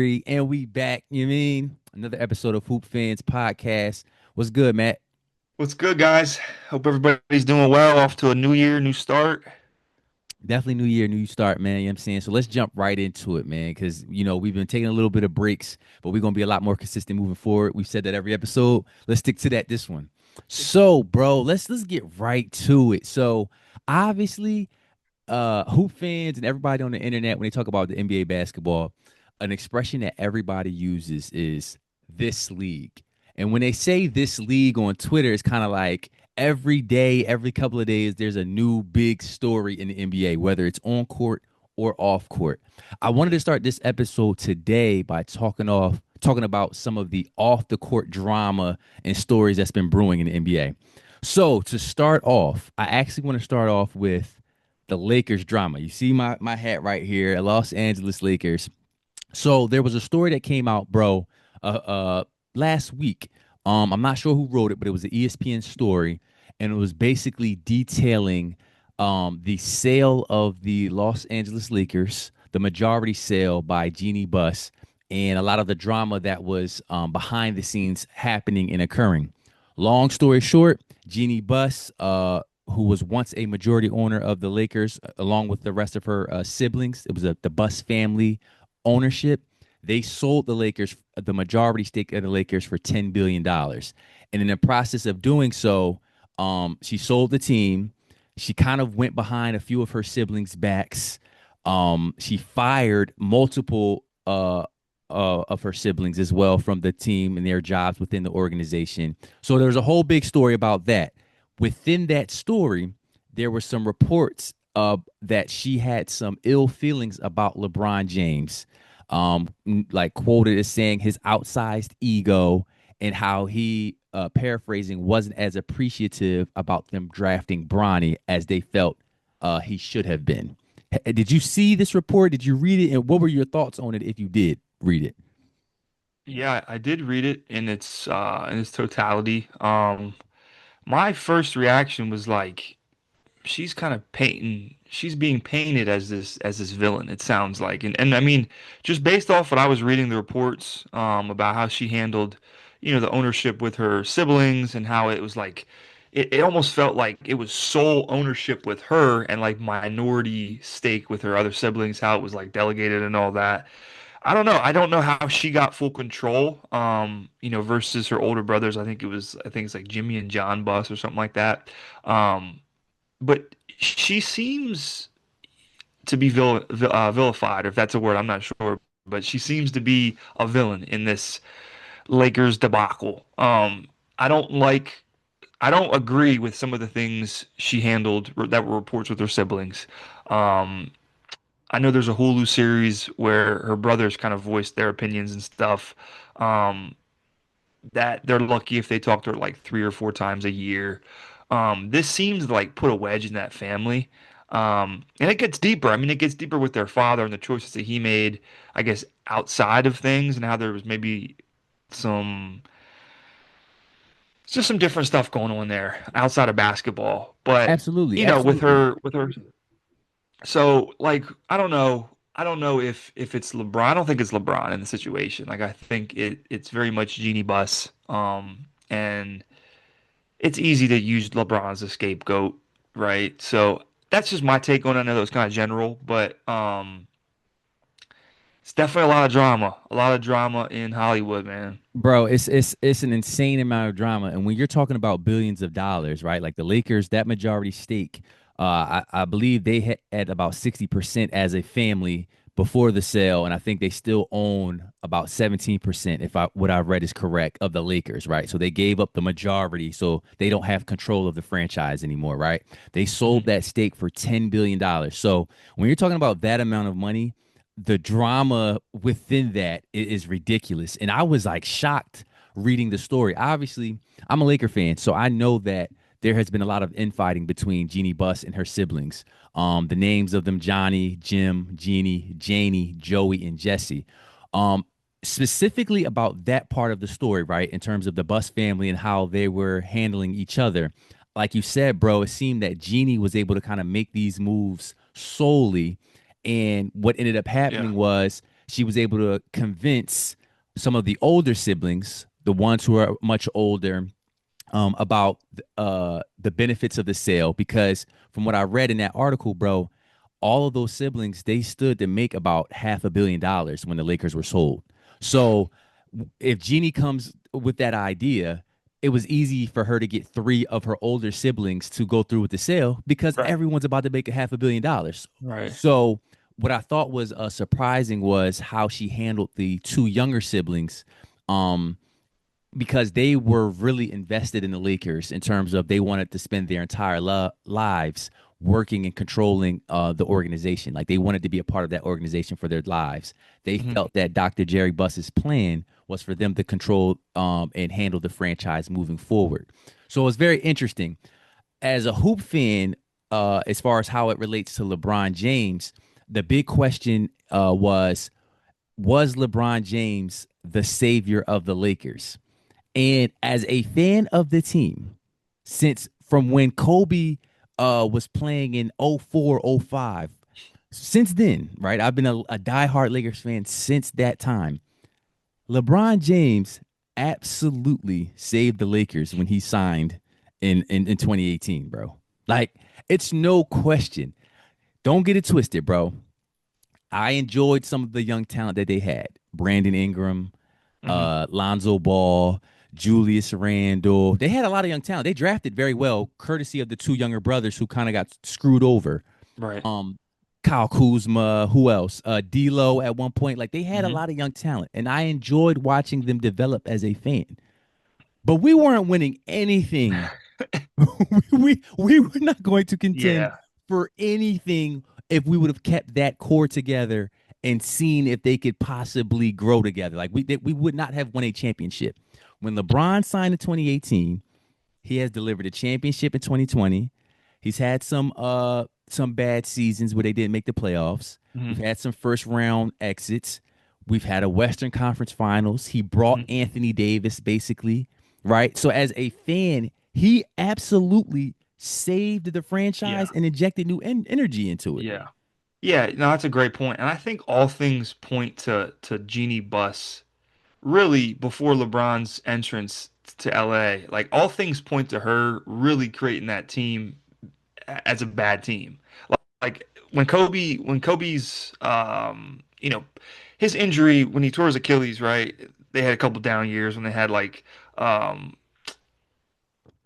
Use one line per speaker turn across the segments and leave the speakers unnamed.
And we back, you mean? Another episode of Hoop Fans Podcast. What's good, Matt?
What's good, guys? Hope everybody's doing well. Off to a new year, new start.
Definitely new year, new start, man. You know what I'm saying? So let's jump right into it, man, because, we've been taking a little bit of breaks, but we're going to be a lot more consistent moving forward. We've said that every episode. Let's stick to that this one. So, bro, let's get right to it. So, obviously, hoop fans and everybody on the internet, when they talk about the NBA basketball, an expression that everybody uses is this league. And when they say this league on Twitter, it's kind of like every day, every couple of days, there's a new big story in the NBA, whether it's on court or off court. I wanted to start this episode today by talking about some of the off the court drama and stories that's been brewing in the NBA. So to start off, I actually want to start off with the Lakers drama. You see my hat right here, Los Angeles Lakers. So there was a story that came out, bro, last week. I'm not sure who wrote it, but it was an ESPN story, and it was basically detailing the sale of the Los Angeles Lakers, the majority sale by Jeanie Buss, and a lot of the drama that was behind the scenes happening and occurring. Long story short, Jeanie Buss, who was once a majority owner of the Lakers, along with the rest of her siblings, it was the Buss family ownership. They sold the Lakers, the majority stake of the Lakers, for $10 billion. And in the process of doing so, she sold the team. She kind of went behind a few of her siblings' backs. She fired multiple of her siblings as well from the team and their jobs within the organization. So there's a whole big story about that. Within that story, there were some reports that she had some ill feelings about LeBron James, like quoted as saying his outsized ego and how he, paraphrasing, wasn't as appreciative about them drafting Bronny as they felt he should have been. Did you see this report? Did you read it? And what were your thoughts on it if you did read it?
Yeah, I did read it in its totality. My first reaction was like, she's being painted as this villain, it sounds like. And I mean, just based off what I was reading the reports about how she handled, the ownership with her siblings and how it was like it almost felt like it was sole ownership with her and like minority stake with her other siblings, how it was like delegated and all that. I don't know. I don't know how she got full control, versus her older brothers. I think it's like Jimmy and John Buss or something like that. Um, but she seems to be vilified, if that's a word, I'm not sure. But she seems to be a villain in this Lakers debacle. I don't like, I don't agree with some of the things she handled that were reports with her siblings. Um, I know there's a Hulu series where her brothers kind of voiced their opinions and stuff. Um, that they're lucky if they talk to her like 3 or 4 times a year. This seems to like put a wedge in that family. And it gets deeper. I mean, it gets deeper with their father and the choices that he made, I guess, outside of things and how there was maybe some, just some different stuff going on there outside of basketball. But,
Absolutely,
with
absolutely.
her, so like, I don't know. I don't know if it's LeBron. I don't think it's LeBron in the situation. Like I think it's very much Jeanie Buss. And it's easy to use LeBron as a scapegoat, right? So that's just my take on it. I know that was kind of general, but it's definitely a lot of drama in Hollywood, man.
Bro, it's an insane amount of drama, and when you're talking about billions of dollars, right? Like the Lakers, that majority stake, I believe they had about 60% as a family before the sale, and I think they still own about 17%, if what I've read is correct, of the Lakers, right? So they gave up the majority, so they don't have control of the franchise anymore, right? They sold
Mhm.
that stake for $10 billion. So when you're talking about that amount of money, the drama within that is ridiculous. And I was like shocked reading the story. Obviously, I'm a Laker fan, so I know that there has been a lot of infighting between Jeanie Buss and her siblings. The names of them: Johnny, Jim, Jeanie, Janie, Joey, and Jesse. Um, Specifically about that part of the story, right? In terms of the Buss family and how they were handling each other. Like you said, bro, it seemed that Jeanie was able to kind of make these moves solely, and what ended up
Yeah.
happening was she was able to convince some of the older siblings, the ones who are much older, about the benefits of the sale. Because from what I read in that article, bro, all of those siblings, they stood to make about $500 million when the Lakers were sold. So if Jeanie comes with that idea, it was easy for her to get three of her older siblings to go through with the sale because
Right.
everyone's about to make a $500 million.
Right.
So what I thought was surprising was how she handled the two younger siblings. Um, because they were really invested in the Lakers in terms of they wanted to spend their entire lives working and controlling the organization. Like they wanted to be a part of that organization for their lives. They
Hmm.
felt that Dr. Jerry Buss's plan was for them to control and handle the franchise moving forward. So it was very interesting. As a hoop fan, as far as how it relates to LeBron James, the big question was LeBron James the savior of the Lakers? And as a fan of the team, since from when Kobe was playing in 04, 05, since then, right? I've been a diehard Lakers fan since that time. LeBron James absolutely saved the Lakers when he signed in 2018, bro. Like, it's no question. Don't get it twisted, bro. I enjoyed some of the young talent that they had. Brandon Ingram,
Hmm.
Lonzo Ball, Julius Randle. They had a lot of young talent. They drafted very well, courtesy of the two younger brothers who kind of got screwed over.
Right.
Um, Kyle Kuzma, who else? D'Lo at one point. Like they had a
Hmm.
lot of young talent, and I enjoyed watching them develop as a fan. But we weren't winning anything. We were not going to contend
Yeah.
for anything if we would have kept that core together and seen if they could possibly grow together. Like we would not have won a championship. When LeBron signed in 2018, he has delivered a championship in 2020. He's had some bad seasons where they didn't make the playoffs. We've
Hmm.
had some first round exits. We've had a Western Conference Finals. He brought
Hmm.
Anthony Davis basically, right? So as a fan, he absolutely saved the
Yeah.
franchise and injected new energy into it.
Yeah. Yeah. No, that's a great point. And I think all things point to Jeanie Buss really before LeBron's entrance to LA. Like all things point to her really creating that team as a bad team. Like when Kobe's his injury when he tore his Achilles, right? They had a couple down years when they had like um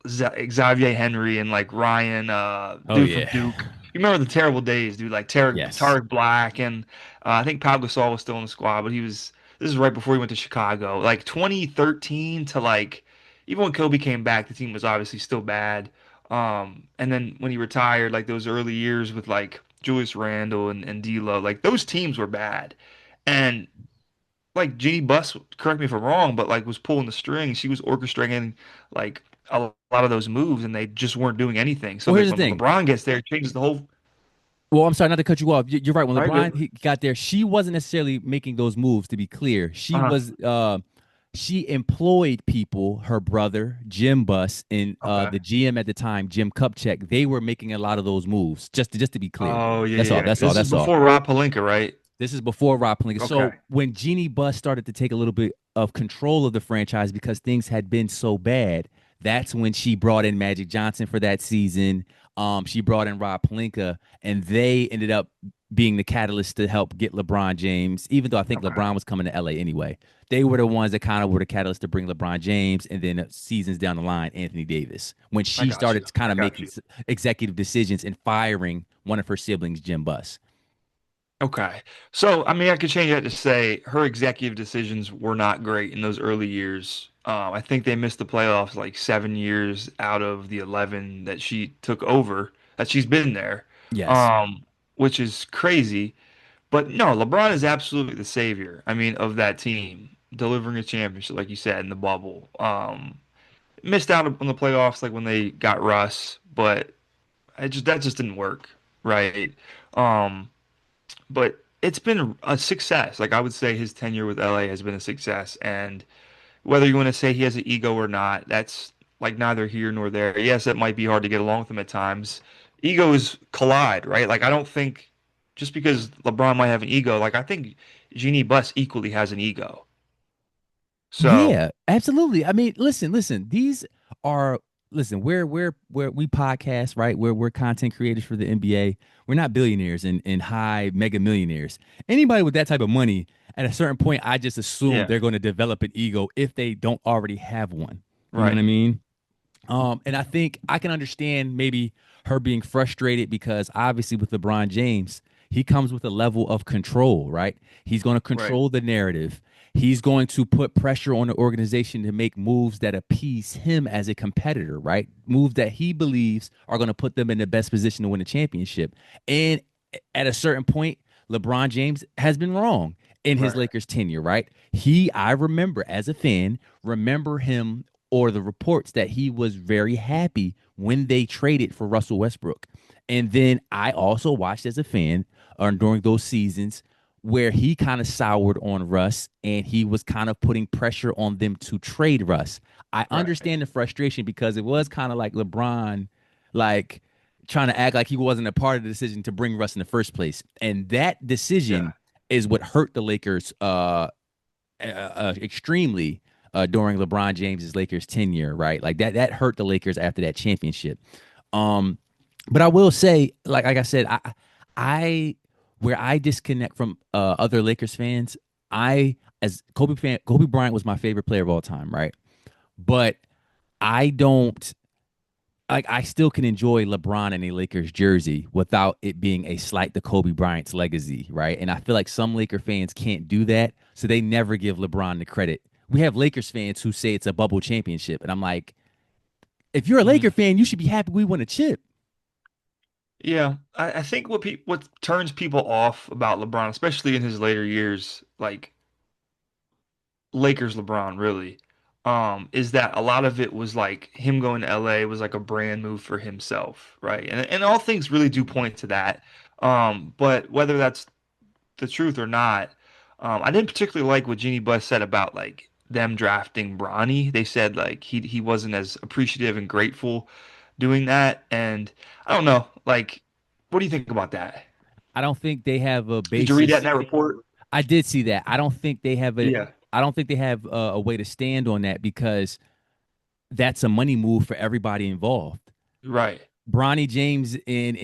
Xavier Henry and like Ryan,
Oh
dude from
yeah.
Duke. You remember the terrible days, dude? Like
Yes.
Tarek Black and I think Pau Gasol was still in the squad, but he was. This is right before he went to Chicago. Like 2013 to like even when Kobe came back, the team was obviously still bad. And then when he retired, like those early years with like Julius Randle and D'Lo, like those teams were bad. And like Jeanie Buss, correct me if I'm wrong, but like was pulling the strings. She was orchestrating like a lot of those moves, and they just weren't doing anything. So
Well,
like
here's the
when
thing.
LeBron gets there, it changes the whole.
Well, I'm sorry not to cut you off. You're right. When
All right,
LeBron
good.
he got there, she wasn't necessarily making those moves. To be clear,
Uh-huh.
she employed people. Her brother Jim Buss and
Okay.
the GM at the time, Jim Kupchak. They were making a lot of those moves. Just to be clear.
Oh yeah,
That's
yeah,
all.
yeah.
That's all.
This is
That's all.
before Rob Pelinka, right?
This is before Rob Pelinka. So
Okay.
when Jeanie Buss started to take a little bit of control of the franchise because things had been so bad, that's when she brought in Magic Johnson for that season. She brought in Rob Pelinka, and they ended up being the catalyst to help get LeBron James. Even though I think
Okay.
LeBron was coming to LA anyway, they were the ones that kind of were the catalyst to bring LeBron James, and then seasons down the line, Anthony Davis. When
I
she
got you.
started kind
I
of
got
making
you.
executive decisions and firing one of her siblings, Jim Buss.
Okay. So, I mean, I could change that to say her executive decisions were not great in those early years. I think they missed the playoffs like 7 years out of the 11 that she took over, that she's been there,
Yes.
um, which is crazy. But no, LeBron is absolutely the savior. I mean, of that team, delivering a championship, like you said, in the bubble. Missed out on the playoffs, like when they got Russ, but that just didn't work, right? Um, but it's been a success. Like I would say his tenure with LA has been a success. And whether you want to say he has an ego or not, that's like neither here nor there. Yes, it might be hard to get along with him at times. Egos collide, right? Like I don't think. just because LeBron might have an ego, like I think Jeanie Buss equally has an ego. So
Yeah, absolutely. I mean, listen. These are listen. We're we podcast, right? We're content creators for the NBA. We're not billionaires and high mega millionaires. Anybody with that type of money, at a certain point, I just assume
yeah,
they're going to develop an ego if they don't already have one. You know what I
right,
mean? And I think I can understand maybe her being frustrated because obviously with LeBron James, he comes with a level of control, right? He's going to
right,
control the narrative. He's going to put pressure on the organization to make moves that appease him as a competitor, right? Moves that he believes are going to put them in the best position to win a championship. And at a certain point, LeBron James has been wrong in his
right,
Lakers tenure, right? I remember as a fan, remember him or the reports that he was very happy when they traded for Russell Westbrook. And then I also watched as a fan during those seasons where he kind of soured on Russ and he was kind of putting pressure on them to trade Russ. I
right.
understand the frustration because it was kind of like LeBron, like trying to act like he wasn't a part of the decision to bring Russ in the first place. And that
Yeah.
decision is what hurt the Lakers extremely during LeBron James's Lakers tenure, right? Like that hurt the Lakers after that championship. Um, but I will say, like I said, I where I disconnect from other Lakers fans, I as Kobe Bryant was my favorite player of all time, right? But I don't like I still can enjoy LeBron in a Lakers jersey without it being a slight to Kobe Bryant's legacy, right? And I feel like some Laker fans can't do that, so they never give LeBron the credit. We have Lakers fans who say it's a bubble championship, and I'm like, if you're a
Mhm.
Laker fan, you should be happy we won a chip.
Yeah, I think what turns people off about LeBron, especially in his later years, like Lakers LeBron really, is that a lot of it was like him going to LA was like a brand move for himself, right? And all things really do point to that. But whether that's the truth or not, I didn't particularly like what Jeanie Buss said about like them drafting Bronny. They said like he wasn't as appreciative and grateful doing that, and I don't know, like, what do you think about that?
I don't think they have a
Did you read that in
basis.
that report?
I did see that. I don't think they have a.
Yeah,
I don't think they have a way to stand on that because that's a money move for everybody involved.
right.
Bronny James and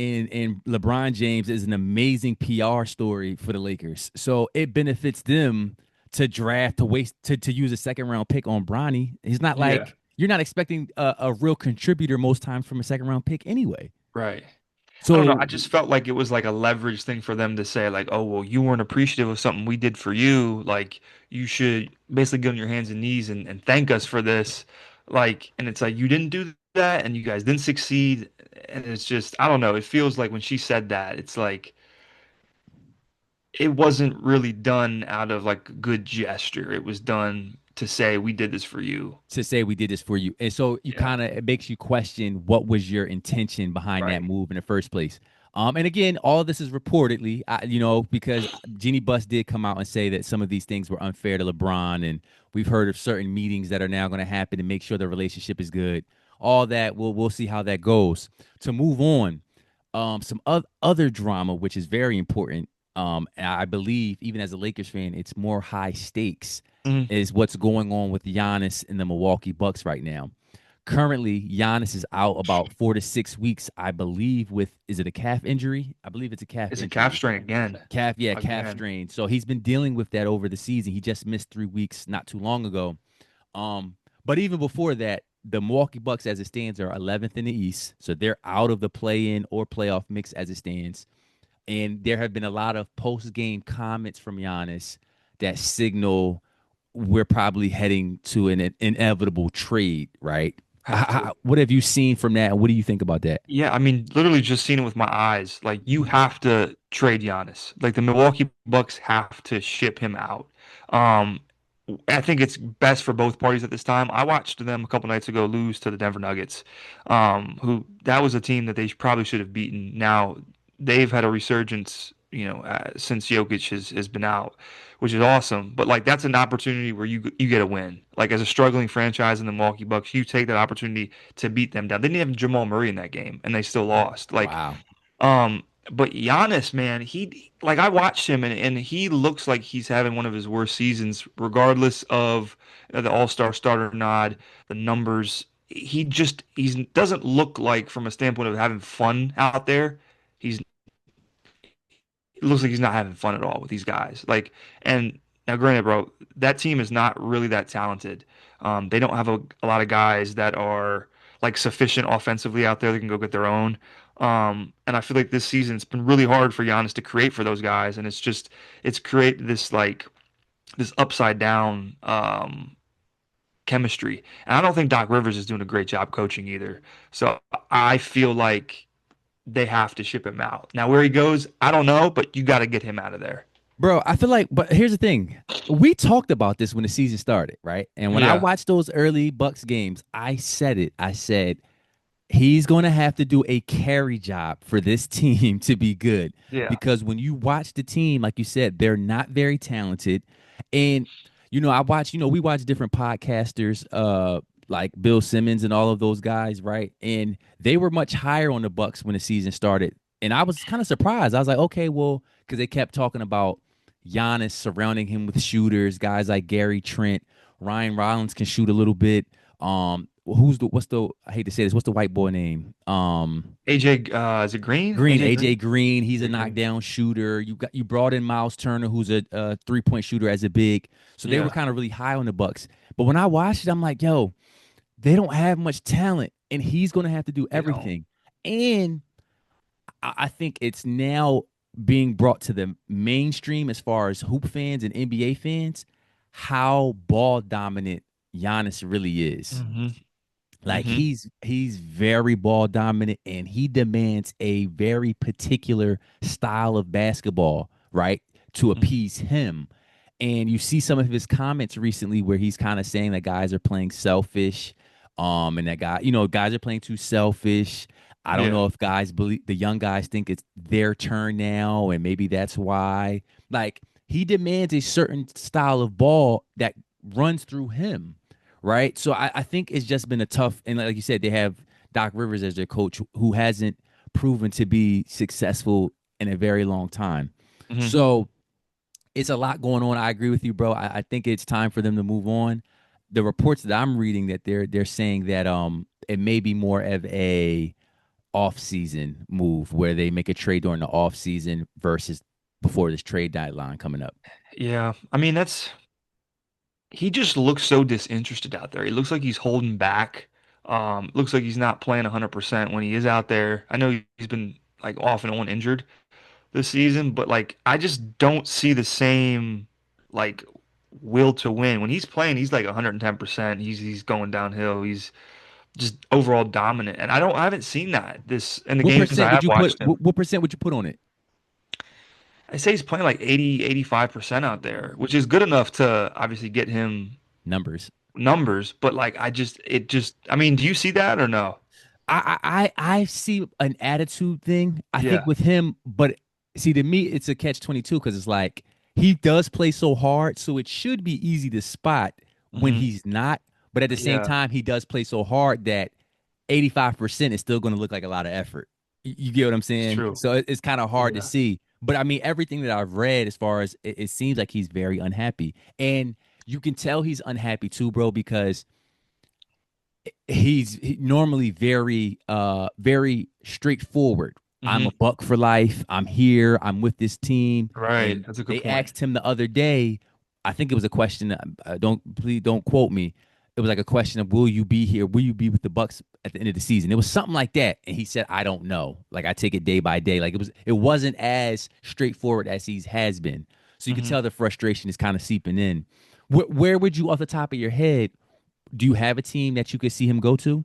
LeBron James is an amazing PR story for the Lakers. So it benefits them to draft to waste to use a second round pick on Bronny. He's not
Yeah,
like you're not expecting a real contributor most times from a second round pick anyway.
right. I don't know. I
So
just felt like it was like a leverage thing for them to say, like, oh, well, you weren't appreciative of something we did for you. Like, you should basically get on your hands and knees and thank us for this. Like, and it's like, you didn't do that and you guys didn't succeed. And it's just, I don't know. It feels like when she said that, it's like, it wasn't really done out of like a good gesture. It was done to say, we did this for you.
to say we did this for you. And so you
Yeah.
kind of it makes you question what was your intention behind that
Right.
move in the first place. And again, all of this is reportedly, because Jeannie Buss did come out and say that some of these things were unfair to LeBron, and we've heard of certain meetings that are now going to happen to make sure the relationship is good. All that we'll see how that goes. To move on, some other drama which is very important. And I believe even as a Lakers fan, it's more high stakes
Mhm.
is what's going on with Giannis and the Milwaukee Bucks right now. Currently, Giannis is out about 4 to 6 weeks, I believe, with is it a calf injury? I believe it's a calf
It's a calf
injury.
strain again.
Calf
Again.
strain. So he's been dealing with that over the season. He just missed 3 weeks not too long ago. But even before that, the Milwaukee Bucks, as it stands, are 11th in the East, so they're out of the play-in or playoff mix as it stands. And there have been a lot of post-game comments from Giannis that signal we're probably heading to an inevitable trade, right?
Have to.
What have you seen from that? And what do you think about that?
Yeah, I mean, literally just seen it with my eyes. Like, you have to trade Giannis. Like, the Milwaukee Bucks have to ship him out. Um, I think it's best for both parties at this time. I watched them a couple nights ago lose to the Denver Nuggets, who that was a team that they probably should have beaten. Now they've had a resurgence, since Jokic has been out, which is awesome. But like that's an opportunity where you get a win. Like as a struggling franchise in the Milwaukee Bucks, you take that opportunity to beat them down. They didn't have Jamal Murray in that game, and they still lost. Like
Wow.
um, But Giannis, man, he like I watched him and he looks like he's having one of his worst seasons, regardless of the All-Star starter nod, the numbers. He doesn't look like from a standpoint of having fun out there. He's it looks like he's not having fun at all with these guys. Like, and now, granted, bro, that team is not really that talented. They don't have a lot of guys that are like sufficient offensively out there that can go get their own. And I feel like this season it's been really hard for Giannis to create for those guys, and it's created this like this upside down chemistry. And I don't think Doc Rivers is doing a great job coaching either. So I feel like they have to ship him out. Now, where he goes, I don't know, but you got to get him out of there.
Bro, I feel like, but here's the thing. We talked about this when the season started, right? And when I
Yeah,
watched those early Bucks games, I said it. I said, he's going to have to do a carry job for this team to be good.
yeah,
Because when you watch the team, like you said, they're not very talented. And, I watch, we watch different podcasters, like Bill Simmons and all of those guys, right? And they were much higher on the Bucks when the season started. And I was kind of surprised. I was like, okay, well, because they kept talking about Giannis surrounding him with shooters, guys like Gary Trent, Ryan Rollins can shoot a little bit. What's the I hate to say this, what's the white boy name?
AJ, is it Green?
Green,
AJ Green?
AJ Green, he's a
AJ Green.
knockdown shooter. You brought in Miles Turner, who's a 3-point shooter as a big. So they were
Yeah,
kind of really high on the Bucks. But when I watched it, I'm like, yo, they don't have much talent, and he's gonna have to do
they don't.
everything. And I think it's now being brought to the mainstream as far as hoop fans and NBA fans, how ball dominant Giannis really is.
Hmm.
Like
Hmm.
he's very ball dominant and he demands a very particular style of basketball, right? To appease him. And you see some of his comments recently where he's kind of saying that guys are playing selfish, and that guys are playing too selfish. I don't
Yeah.
know if guys believe the young guys think it's their turn now, and maybe that's why. Like he demands a certain style of ball that runs through him, right? So I think it's just been a tough, and like you said, they have Doc Rivers as their coach who hasn't proven to be successful in a very long time.
Hmm.
So it's a lot going on. I agree with you, bro. I think it's time for them to move on. The reports that I'm reading that they're saying that it may be more of a off season move where they make a trade during the off season versus before this trade deadline coming up.
Yeah. I mean, he just looks so disinterested out there. He looks like he's holding back. Looks like he's not playing 100% when he is out there. I know he's been like off and on injured this season, but like I just don't see the same like will to win. When he's playing, he's like 110%. He's going downhill. He's just overall dominant. And I haven't seen that this in the
What
games I
percent would
have
you put?
watched him.
What percent would you put on it?
I say he's playing like 80, 85% out there, which is good enough to obviously get him
Numbers.
numbers, but like I mean, do you see that or no?
I see an attitude thing. I think
Yeah.
with him, but see to me it's a catch 22 because it's like he does play so hard, so it should be easy to spot when
Hmm.
he's not. But at the same
Yeah,
time, he does play so hard that 85% is still going to look like a lot of effort. You get what I'm
it's
saying?
true.
So it's kind of hard to
Yeah.
see. But I mean, everything that I've read as far as it seems like he's very unhappy. And you can tell he's unhappy too, bro, because normally very straightforward. I'm a
Hmm.
Buck for life. I'm here. I'm with this team.
Right.
And
That's a good
they
point.
asked him the other day, I think it was a question, don't quote me. It was like a question of will you be here? Will you be with the Bucks at the end of the season? It was something like that. And he said, I don't know. Like I take it day by day. Like it wasn't as straightforward as he has been. So you can
Hmm.
tell the frustration is kind of seeping in. Where would you off the top of your head, do you have a team that you could see him go to?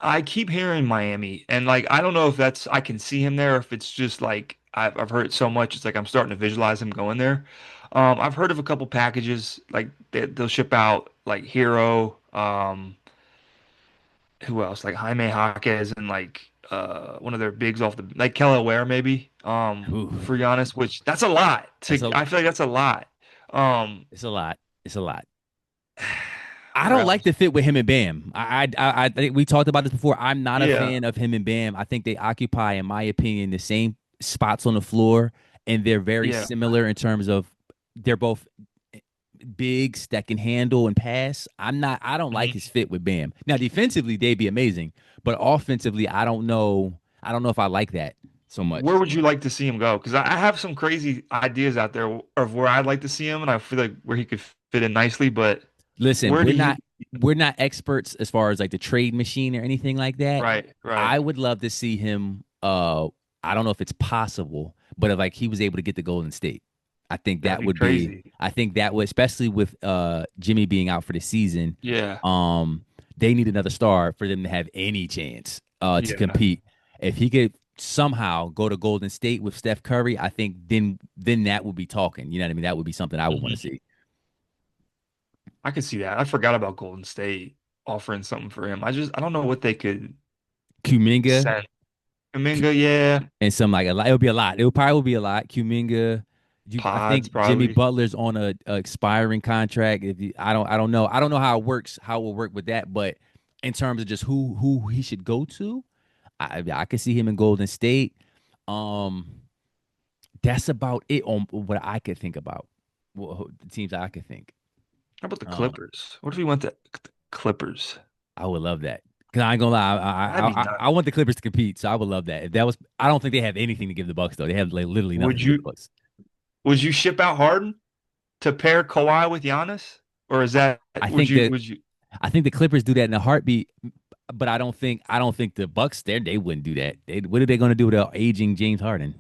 I keep hearing Miami, and like I don't know if that's I can see him there, if it's just like I've heard it so much, it's like I'm starting to visualize him going there. I've heard of a couple packages like they'll ship out like Hero, who else? Like Jaime Jaquez and like one of their bigs off the like Kelly Ware maybe
Ooh,
for Giannis, which that's a lot
that's
to
a
I feel like that's a lot. Um
it's a lot. It's a lot. I
where
don't like
else?
the fit with him and Bam. I think we talked about this before. I'm not a
Yeah.
fan of him and Bam. I think they occupy, in my opinion, the same spots on the floor, and they're very
Yeah.
similar in terms of they're both bigs that can handle and pass. I don't like his
Mhm.
fit with Bam. Now defensively they'd be amazing, but offensively I don't know. I don't know if I like that so
Where
much.
would you like to see him go? Because I have some crazy ideas out there of where I'd like to see him, and I feel like where he could fit in nicely. But
Listen,
where do you?
we're not experts as far as like the trade machine or anything like that.
Right, right.
I would love to see him I don't know if it's possible, but if like he was able to get the Golden State.
That'd be crazy.
I think that would, especially with Jimmy being out for the season,
Yeah,
um they need another star for them to have any chance to
yeah.
compete. If he could somehow go to Golden State with Steph Curry, I think then that would be talking. You know what I mean? That would be something I would want to
Mhm.
see.
I could see that. I forgot about Golden State offering something for him. I don't know what they could
Kuminga
send. Kaminga, yeah.
and some like a lot. It would be a lot. It would probably be a lot. Kuminga, I
Pods
think Jimmy
probably.
Butler's on a expiring contract. If you, I don't know how it works, how it will work with that. But in terms of just who he should go to, I could see him in Golden State. Um, that's about it on what I could think about. The teams I could think.
How about the
Uh,
Clippers? What if we went to Clippers?
I would love that. Cause I ain't gonna lie,
That'd be nice.
I want the Clippers to compete, so I would love that. If that was, I don't think they have anything to give the Bucks though. They have like literally nothing
Would
to give the
you
Bucks.
would you ship out Harden to pair Kawhi with Giannis? Or is that
I think that
would you
I think the Clippers do that in a heartbeat, but I don't think the Bucks they wouldn't do that. What are they going to do without aging James Harden?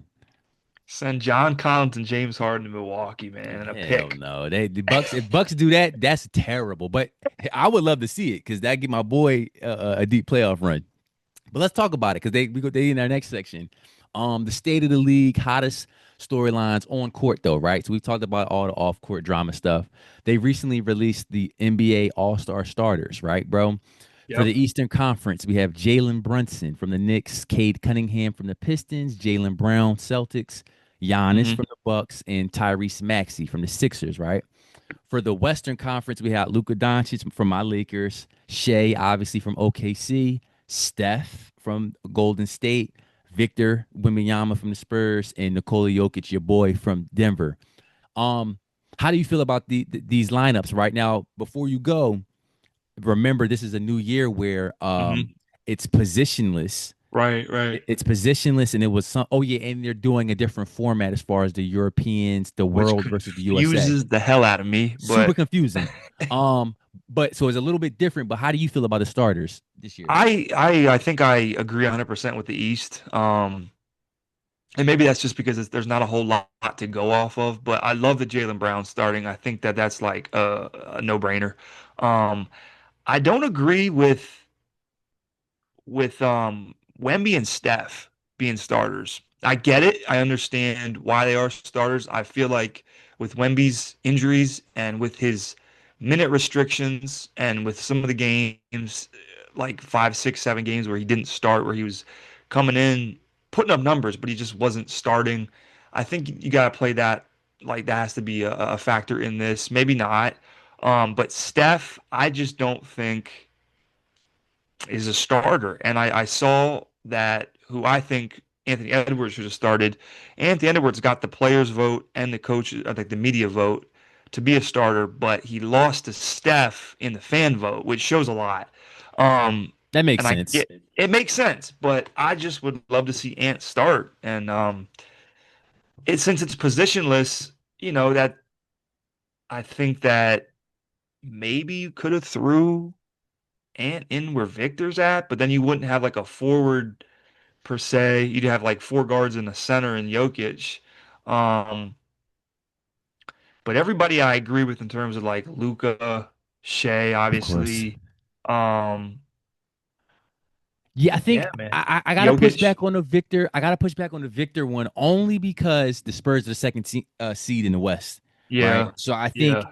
send John Collins and James Harden to Milwaukee, man, and a
Hell
pick?
no. The Bucks if Bucks do that, that's terrible. But I would love to see it because that give my boy a deep playoff run. But let's talk about it because they in our next section. The state of the league, hottest storylines on court though, right? So we've talked about all the off court drama stuff. They recently released the NBA All Star starters, right, bro? For the
Yep.
Eastern Conference, we have Jalen Brunson from the Knicks, Cade Cunningham from the Pistons, Jalen Brown Celtics, Giannis
Hmm.
from the Bucks, and Tyrese Maxey from the Sixers, right? For the Western Conference, we have Luka Doncic from my Lakers, Shea obviously from OKC, Steph from Golden State, Victor Wembanyama from the Spurs, and Nikola Jokic, your boy from Denver. Um, how do you feel about these lineups right now? Before you go, remember this is a new year where
Hmm.
it's positionless.
Right, right.
It's positionless, and it was some. Oh yeah, and they're doing a different format as far as the Europeans, the
Which
world versus the USA.
confuses the hell out of me,
Super
but
confusing. But so it's a little bit different. But how do you feel about the starters this year?
I think I agree 100% with the East. And maybe that's just because there's not a whole lot to go off of, but I love the Jalen Brown starting. I think that that's like a no-brainer. Um, I don't agree with Wemby and Steph being starters. I get it. I understand why they are starters. I feel like with Wemby's injuries and with his minute restrictions and with some of the games, like 5, 6, 7 games where he didn't start, where he was coming in, putting up numbers, but he just wasn't starting. I think you got to play that like that has to be a factor in this. Maybe not. But Steph, I just don't think is a starter. And I saw that who I think Anthony Edwards should have started. Anthony Edwards got the players' vote and the coaches, I think the media vote to be a starter, but he lost to Steph in the fan vote, which shows a lot. Um,
That makes
and I
sense.
get it makes sense, but I just would love to see Ant start. And since it's positionless, that I think that maybe you could have threw Ant in where Victor's at, but then you wouldn't have like a forward per se. You'd have like four guards in the center and Jokic. Um, but everybody I agree with in terms of like Luca, Shea,
Of course.
obviously. Um,
Yeah, I think
yeah, man.
I gotta push
Jokic.
back on the Victor. I gotta push back on the Victor one only because the Spurs are the second seed in the West, right?
Yeah.
So I think
Yeah.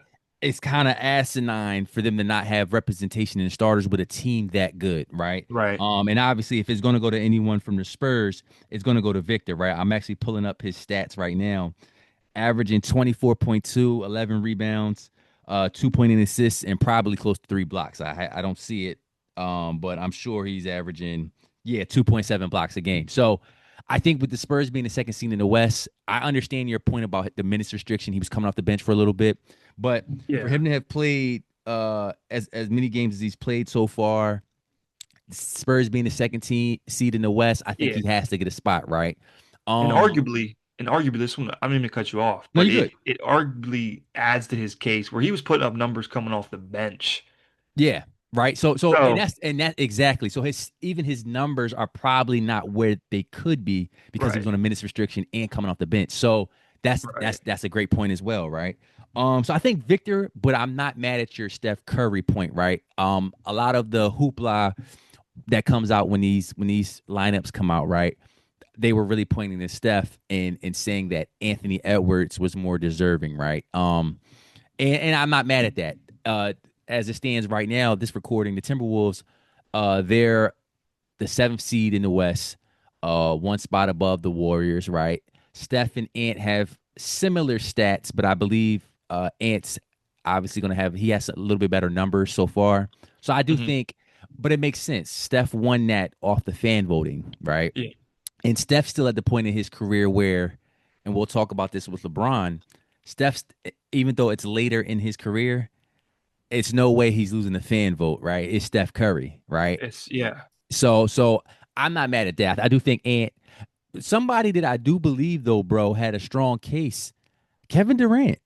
it's kind of asinine for them to not have representation in the starters with a team that good, right?
Right.
And obviously, if it's going to go to anyone from the Spurs, it's going to go to Victor, right? I'm actually pulling up his stats right now, averaging 24.2, 11 rebounds, 2 assists, and probably close to 3 blocks. I don't see it, but I'm sure he's averaging, yeah, 2.7 blocks a game. So I think with the Spurs being the second seed in the West, I understand your point about the minutes restriction. He was coming off the bench for a little bit, but for
Yeah.
him to have played as many games as he's played so far, Spurs being the second team seed in the West, I think
Yeah.
he has to get a spot, right?
And
Um,
arguably, this one, I don't mean to cut you off,
no,
but
you're good.
it arguably adds to his case where he was putting up numbers coming off the bench.
Yeah, right. So
So,
and that exactly. So his numbers are probably not where they could be because he was
right,
on a minutes restriction and coming off the bench. So
right.
that's a great point as well, right? So I think Victor, but I'm not mad at your Steph Curry point, right? A lot of the hoopla that comes out when these lineups come out, right? They were really pointing to Steph and saying that Anthony Edwards was more deserving, right? And I'm not mad at that. As it stands right now, this recording, the Timberwolves, they're the seventh seed in the West, one spot above the Warriors, right? Steph and Ant have similar stats, but I believe Ant's obviously going to have, he has a little bit better numbers so far. So I do
Hmm.
think, but it makes sense. Steph won that off the fan voting, right?
Yeah.
And Steph's still at the point in his career where, and we'll talk about this with LeBron, Steph's, even though it's later in his career, it's no way he's losing the fan vote, right? It's Steph Curry, right?
Yeah.
So I'm not mad at that. I do think Ant, somebody that I do believe though, bro, had a strong case. Kevin Durant.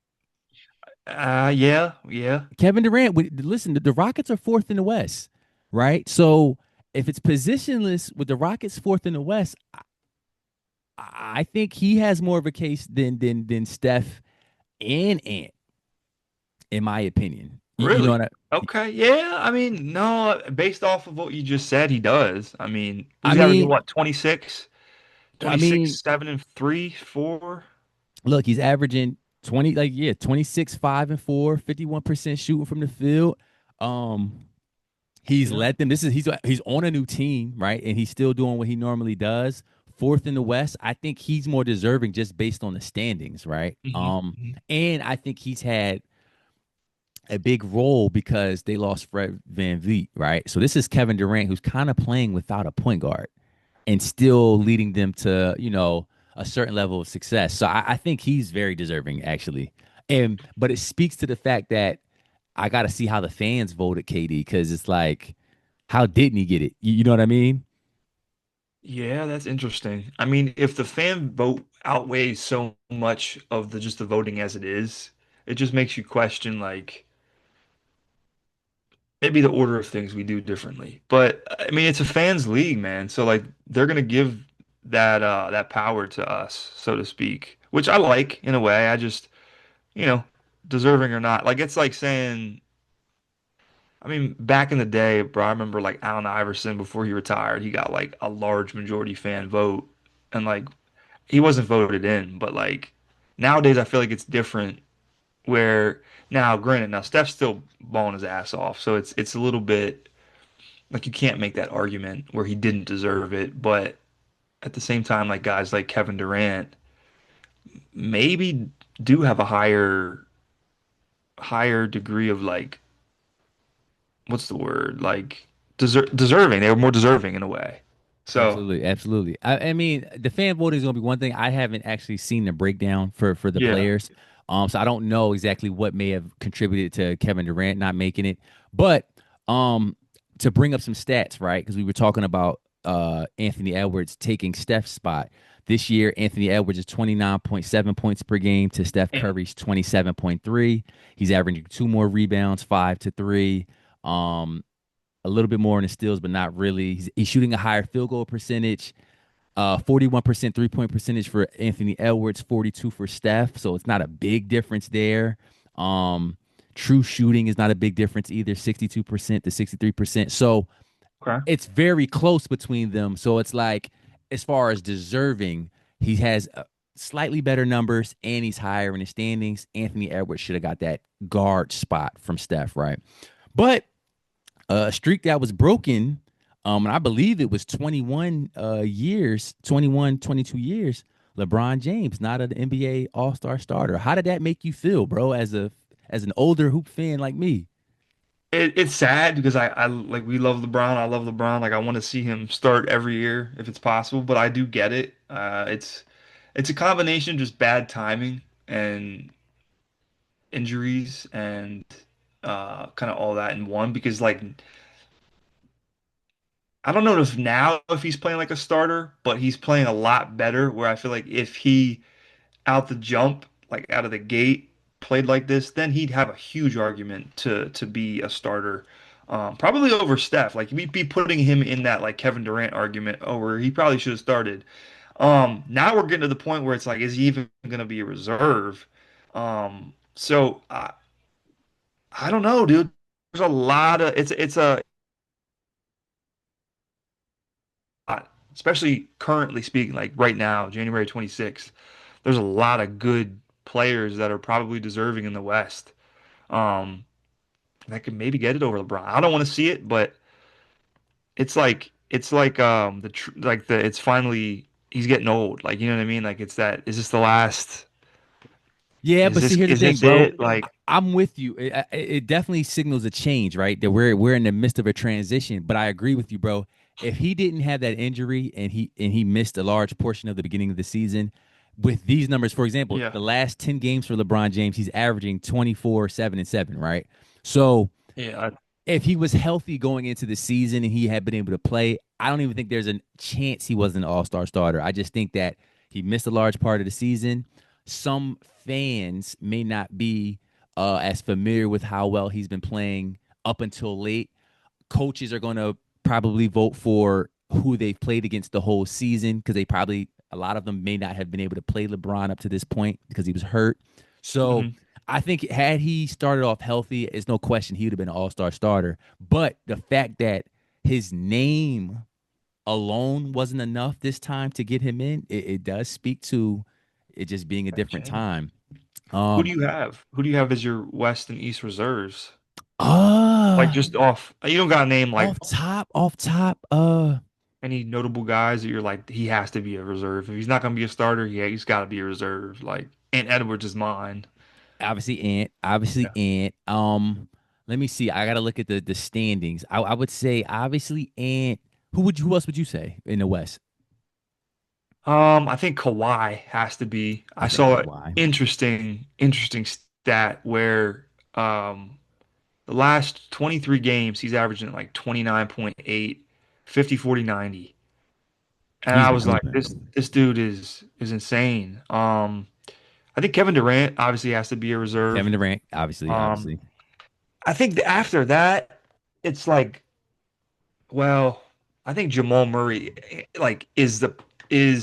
Yeah, yeah.
Kevin Durant. Listen, the Rockets are fourth in the West, right? So if it's positionless with the Rockets fourth in the West, I think he has more of a case than Steph and Ant, in my opinion. You know what
Really?
I?
Okay. Yeah. I mean, no, based off of what you just said, he does. I mean, was
I
he averaging
mean,
what, 26?
I
26,
mean,
7 and 3, 4?
look, he's averaging 20, like, yeah, 26, 5 and 4, 51% shooting from the field. Um, he's
Yeah.
led them. He's on a new team, right? And he's still doing what he normally does. Fourth in the West. I think he's more deserving just based on the standings, right?
Hmm.
And I think he's had a big role because they lost Fred Van Vliet, right? So this is Kevin Durant who's kind of playing without a point guard and still leading them to, a certain level of success. So I think he's very deserving, actually. And but it speaks to the fact that I got to see how the fans voted KD because it's like, how didn't he get it? You know what I mean?
Yeah, that's interesting. I mean, if the fan vote outweighs so much of the just the voting as it is, it just makes you question like maybe the order of things we do differently. But I mean, it's a fans league, man. So like they're gonna give that power to us, so to speak, which I like in a way. I just, you know, deserving or not. Like it's like saying, I mean, back in the day, bro, I remember like Allen Iverson before he retired, he got like a large majority fan vote and like he wasn't voted in, but like nowadays I feel like it's different where now granted now Steph's still balling his ass off, so it's a little bit like you can't make that argument where he didn't deserve it, but at the same time, like guys like Kevin Durant maybe do have a higher degree of like what's the word? Like deserving. They were more deserving in a way. So
Absolutely, absolutely. I mean, the fan voting is going to be one thing. I haven't actually seen the breakdown for the
yeah.
players, so I don't know exactly what may have contributed to Kevin Durant not making it. But um, to bring up some stats, right? Because we were talking about Anthony Edwards taking Steph's spot this year. Anthony Edwards is 29.7 points per game to Steph
Damn.
Curry's 27.3. He's averaging two more rebounds, 5 to 3. A little bit more in the steals, but not really. He's shooting a higher field goal percentage. 41% 3-point percentage for Anthony Edwards, 42 for Steph. So it's not a big difference there. Um, True shooting is not a big difference either, 62% to 63%. So
Okay.
it's very close between them. So it's like, as far as deserving, he has slightly better numbers and he's higher in the standings. Anthony Edwards should have got that guard spot from Steph, right? But a streak that was broken, and I believe it was 21 years, 21, 22 years. LeBron James, not an NBA All-Star starter. How did that make you feel, bro, as an older hoop fan like me?
it's sad because I like we love LeBron. I love LeBron. Like I want to see him start every year if it's possible, but I do get it. It's a combination of just bad timing and injuries and kind of all that in one because like I don't know if now if he's playing like a starter, but he's playing a lot better where I feel like if he out the jump, like out of the gate, played like this, then he'd have a huge argument to be a starter. Probably over Steph. Like we'd be putting him in that like Kevin Durant argument, oh, where he probably should have started. Now we're getting to the point where it's like, is he even going to be a reserve? So I don't know, dude. There's a lot of it's a especially currently speaking, like right now, January 26th. There's a lot of good players that are probably deserving in the West. Um, that could maybe get it over LeBron. I don't want to see it, but it's like like the it's finally he's getting old. Like you know what I mean? Like it's that is this the last
Yeah, but see, here's the
is
thing,
this
bro.
it? Like
I'm with you. It definitely signals a change, right? That we're in the midst of a transition. But I agree with you, bro. If he didn't have that injury and he missed a large portion of the beginning of the season, with these numbers, for example,
yeah.
the last 10 games for LeBron James, he's averaging 24, 7, and 7, right? So
Yeah,
if he was healthy going into the season and he had been able to play, I don't even think there's a chance he wasn't an all-star starter. I just think that he missed a large part of the season. Some fans may not be as familiar with how well he's been playing up until late. Coaches are going to probably vote for who they've played against the whole season because they probably a lot of them may not have been able to play LeBron up to this point because he was hurt. So
hmm
I think had he started off healthy, it's no question he would have been an all-star starter. But the fact that his name alone wasn't enough this time to get him in, it does speak to it just being a different
Change.
time.
Who do
Um
you have? Who do you have as your West and East reserves? Like
uh
just off, you don't got a name like
off top,
any notable guys that you're like he has to be a reserve. If he's not gonna be a starter, yeah, he's got to be a reserve. Like and Edwards is mine.
obviously
Yeah.
Ant. Let me see. I gotta look at the standings. I would say obviously Ant. Who else would you say in the West?
I think Kawhi has to be.
I
I
think
saw an
Kawhi.
interesting stat where the last 23 games he's averaging like 29.8, 50, 40, 90. And
He's
I
been
was like,
hooping.
this dude is insane. I think Kevin Durant obviously has to be a reserve.
Kevin Durant, obviously,
Um,
obviously.
I think after that, it's like, well, I think Jamal Murray like is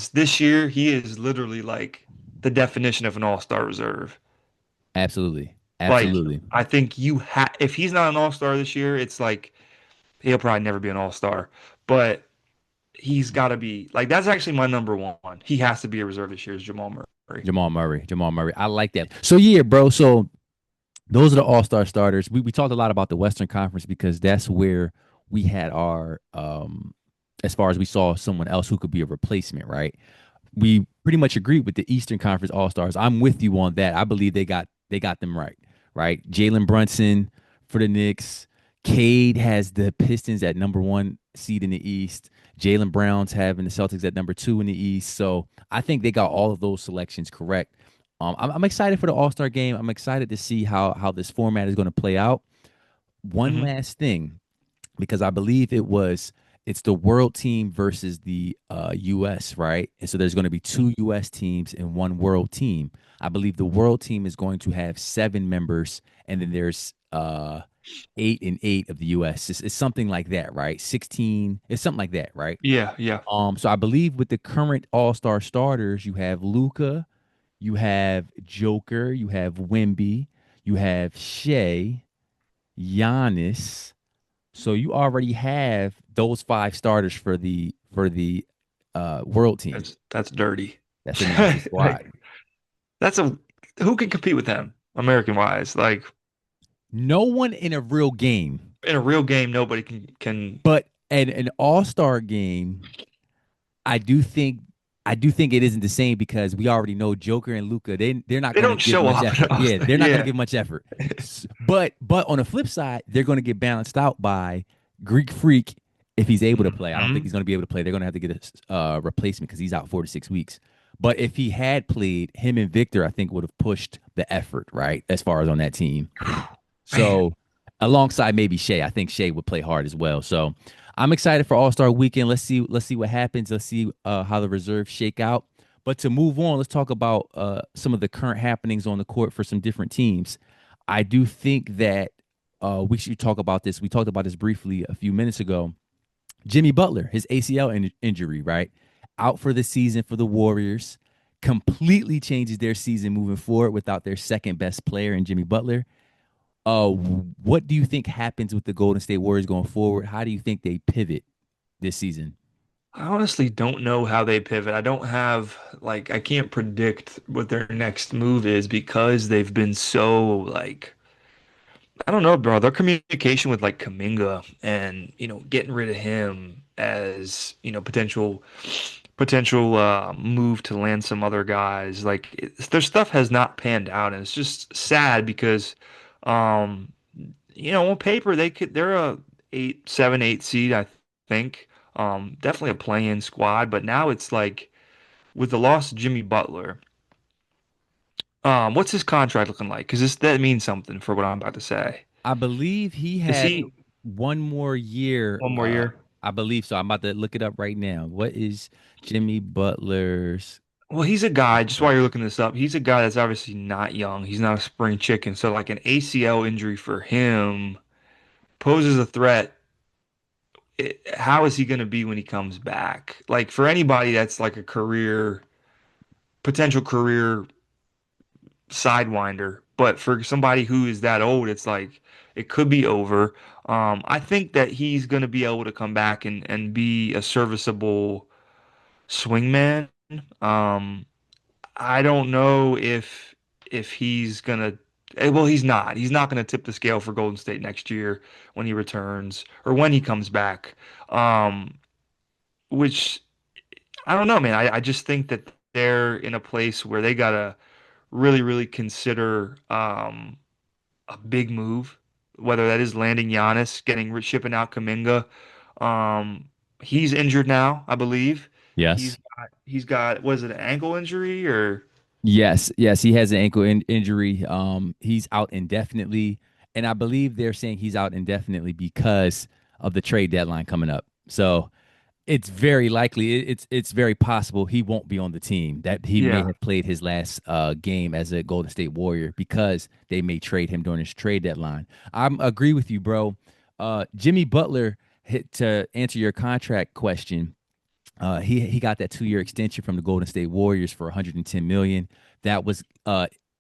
this year he is literally like the definition of an all-star reserve.
Absolutely.
Like
Absolutely.
I think you have if he's not an all-star this year, it's like he'll probably never be an all-star. But he's got to be like that's actually my number one. He has to be a reserve this year is Jamal Murray.
Jamal Murray. Jamal Murray. I like that. So yeah, bro. So those are the all-star starters. We talked a lot about the Western Conference because that's where we had our as far as we saw someone else who could be a replacement, right? We pretty much agreed with the Eastern Conference All Stars. I'm with you on that. I believe they got them right. Right, Jalen Brunson for the Knicks. Cade has the Pistons at number one seed in the East. Jalen Brown's having the Celtics at number two in the East. So I think they got all of those selections correct. I'm excited for the All Star game. I'm excited to see how this format is going to play out. One
hmm
last thing, because I believe it's the world team versus the US, right? And so there's going to be two US teams and one world team. I believe the world team is going to have 7 members, and then there's 8 and 8 of the US. It's something like that, right? 16, it's something like that, right?
Yeah, yeah.
So I believe with the current All-Star starters, you have Luca, you have Joker, you have Wimby, you have Shea, Giannis, so you already have those 5 starters for the world team.
That's dirty.
That's a nasty squad.
Like that's a who can compete with them American wise? Like
No one in a real game,
in a real game, nobody can.
but an all-star game, I do think. I do think it isn't the same because we already know Joker and Luca, they're not
They
going to
don't
give
show
much
up
effort.
enough.
Yeah, they're not going to
Yeah.
give much effort. But on the flip side, they're going to get balanced out by Greek Freak if he's able to play. I don't think he's
Hmm.
going to be able to play. They're going to have to get a replacement because he's out 4 to 6 weeks. But if he had played, him and Victor, I think would have pushed the effort right as far as on that team.
Man.
So alongside maybe Shea, I think Shea would play hard as well. So I'm excited for All Star Weekend. Let's see what happens. Let's see how the reserves shake out. But to move on, let's talk about some of the current happenings on the court for some different teams. I do think that we should talk about this. We talked about this briefly a few minutes ago. Jimmy Butler, his ACL injury, right? Out for the season for the Warriors. Completely changes their season moving forward without their second best player in Jimmy Butler. What do you think happens with the Golden State Warriors going forward? How do you think they pivot this season?
I honestly don't know how they pivot. I don't have like I can't predict what their next move is because they've been so like I don't know, bro. Their communication with like Kaminga and getting rid of him as potential move to land some other guys. Like their stuff has not panned out, and it's just sad because um on paper they're a 8, 7, 8 seed, I think. Definitely a play-in squad, but now it's like with the loss of Jimmy Butler, what's his contract looking like? Because this that means something for what I'm about to say.
I believe he
Is
had
he
one more year.
one more year?
I believe so. I'm about to look it up right now. What is Jimmy Butler's
Well, he's a guy, just while
contract?
you're looking this up, he's a guy that's obviously not young. He's not a spring chicken. So like an ACL injury for him poses a threat. How is he going to be when he comes back? Like for anybody that's like a potential career sidewinder. But for somebody who is that old, it's like it could be over. I think that he's going to be able to come back and be a serviceable swingman. Um, I don't know if he's gonna. Well, he's not. He's not gonna tip the scale for Golden State next year when he returns or when he comes back. Um, which I don't know, man. I just think that they're in a place where they gotta really, really consider a big move, whether that is landing Giannis, shipping out Kaminga. Um, he's injured now, I believe.
Yes.
He's got was it an ankle injury or
Yes, he has an ankle injury. He's out indefinitely, and I believe they're saying he's out indefinitely because of the trade deadline coming up. So it's very likely, it's very possible he won't be on the team. That he may
yeah.
have played his last game as a Golden State Warrior because they may trade him during his trade deadline. I agree with you, bro. Jimmy Butler, hit to answer your contract question. He got that 2 year extension from the Golden State Warriors for 110 million. That was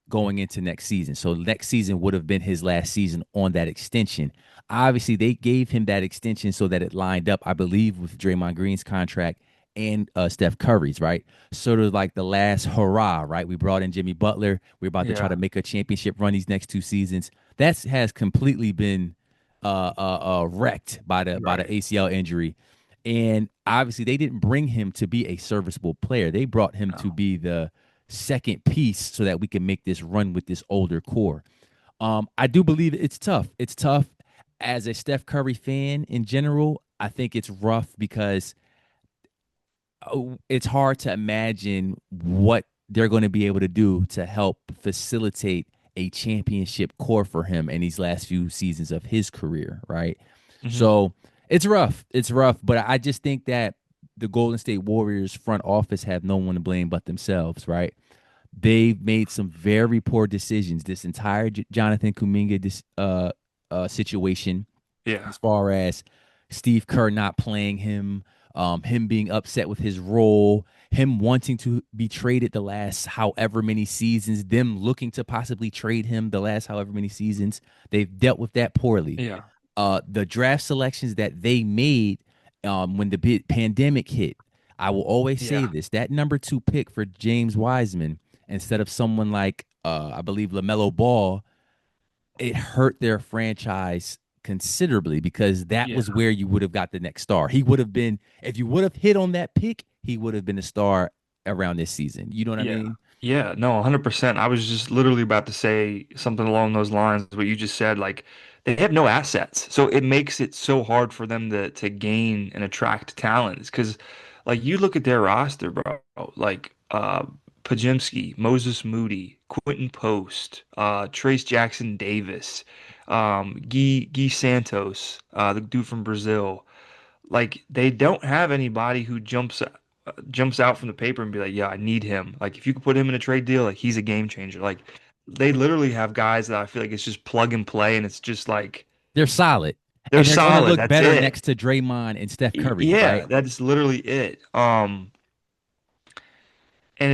going into next season. So next season would have been his last season on that extension. Obviously, they gave him that extension so that it lined up, I believe, with Draymond Green's contract and Steph Curry's, right? Sort of like the last hurrah, right? We brought in Jimmy Butler. We're about to try
Yeah.
to make a championship run these next 2 seasons. That has completely been wrecked by the
Right.
ACL injury. And obviously, they didn't bring him to be a serviceable player. They brought him to
No.
be the second piece so that we can make this run with this older core. I do believe it's tough. It's tough as a Steph Curry fan in general. I think it's rough because it's hard to imagine what they're going to be able to do to help facilitate a championship core for him in these last few seasons of his career, right?
Hmm.
So it's rough. It's rough, but I just think that the Golden State Warriors front office have no one to blame but themselves, right? They've made some very poor decisions this entire Jonathan Kuminga situation
Yeah.
as far as Steve Kerr not playing him, him being upset with his role, him wanting to be traded the last however many seasons, them looking to possibly trade him the last however many seasons. They've dealt with that poorly.
Yeah.
The draft selections that they made when the pandemic hit, I will always say
Yeah.
this: that number 2 pick for James Wiseman instead of someone like I believe LaMelo Ball, it hurt their franchise considerably because that
Yeah.
was where you would have got the next star. He would have been, if you would have hit on that pick, he would have been a star around this season. You know what I
Yeah.
mean?
Yeah, no, 100%. I was just literally about to say something along those lines, what you just said. Like, they have no assets. So it makes it so hard for them to gain and attract talent. Because, like, you look at their roster, bro, like, Pajemski, Moses Moody, Quentin Post, Trace Jackson Davis, Guy Santos, the dude from Brazil. Like they don't have anybody who jumps out from the paper and be like, yeah, I need him. Like if you could put him in a trade deal, like he's a game changer. Like they literally have guys that I feel like it's just plug and play, and it's just like
They're solid,
they're
and they're going to
solid.
look
That's
better
it.
next to Draymond and Steph Curry,
Yeah,
right?
that's literally it. And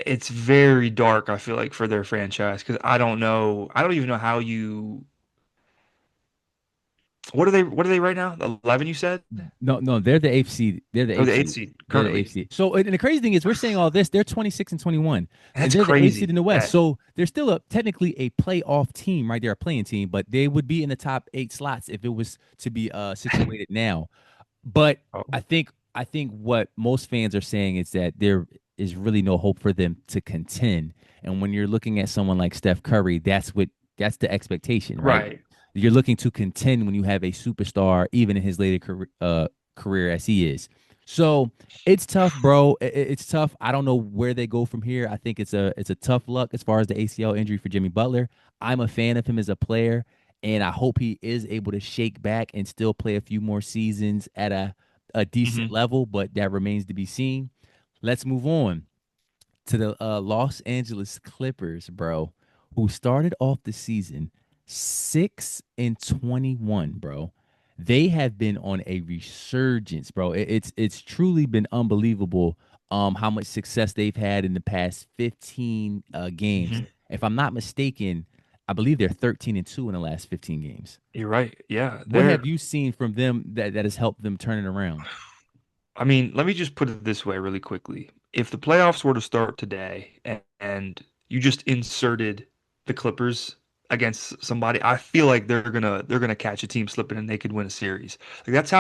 it's very dark. I feel like for their franchise because I don't know. I don't even know how you. What are they? What are they right now? 11, you said?
No, no, they're the eighth seed. They're the
Or
eighth
the eighth
seed.
seed
They're the eighth
currently?
seed. So, and the crazy thing is, we're saying all this. They're 26 and 21, and
That's
they're the eighth seed in
crazy.
the West.
Yeah.
So they're still technically a playoff team, right? They're a playing team, but they would be in the top 8 slots if it was to be situated now. But
Oh.
I think what most fans are saying is that there is really no hope for them to contend. And when you're looking at someone like Steph Curry, that's the expectation, right?
Right.
You're looking to contend when you have a superstar, even in his later career as he is. So it's tough, bro. It's tough. I don't know where they go from here. I think it's a tough luck as far as the ACL injury for Jimmy Butler. I'm a fan of him as a player, and I hope he is able to shake back and still play a few more seasons at a decent
Hmm.
level, but that remains to be seen. Let's move on to the Los Angeles Clippers, bro, who started off the season 6-21, bro. They have been on a resurgence, bro. It's truly been unbelievable how much success they've had in the past 15 games.
Hmm.
If I'm not mistaken, I believe they're 13-2 in the last 15 games.
You're right. Yeah,
What have you seen from them that has helped them turn it around?
I mean, let me just put it this way really quickly. If the playoffs were to start today and you just inserted the Clippers against somebody, I feel like they're gonna catch a team slipping and they could win a series. Like that's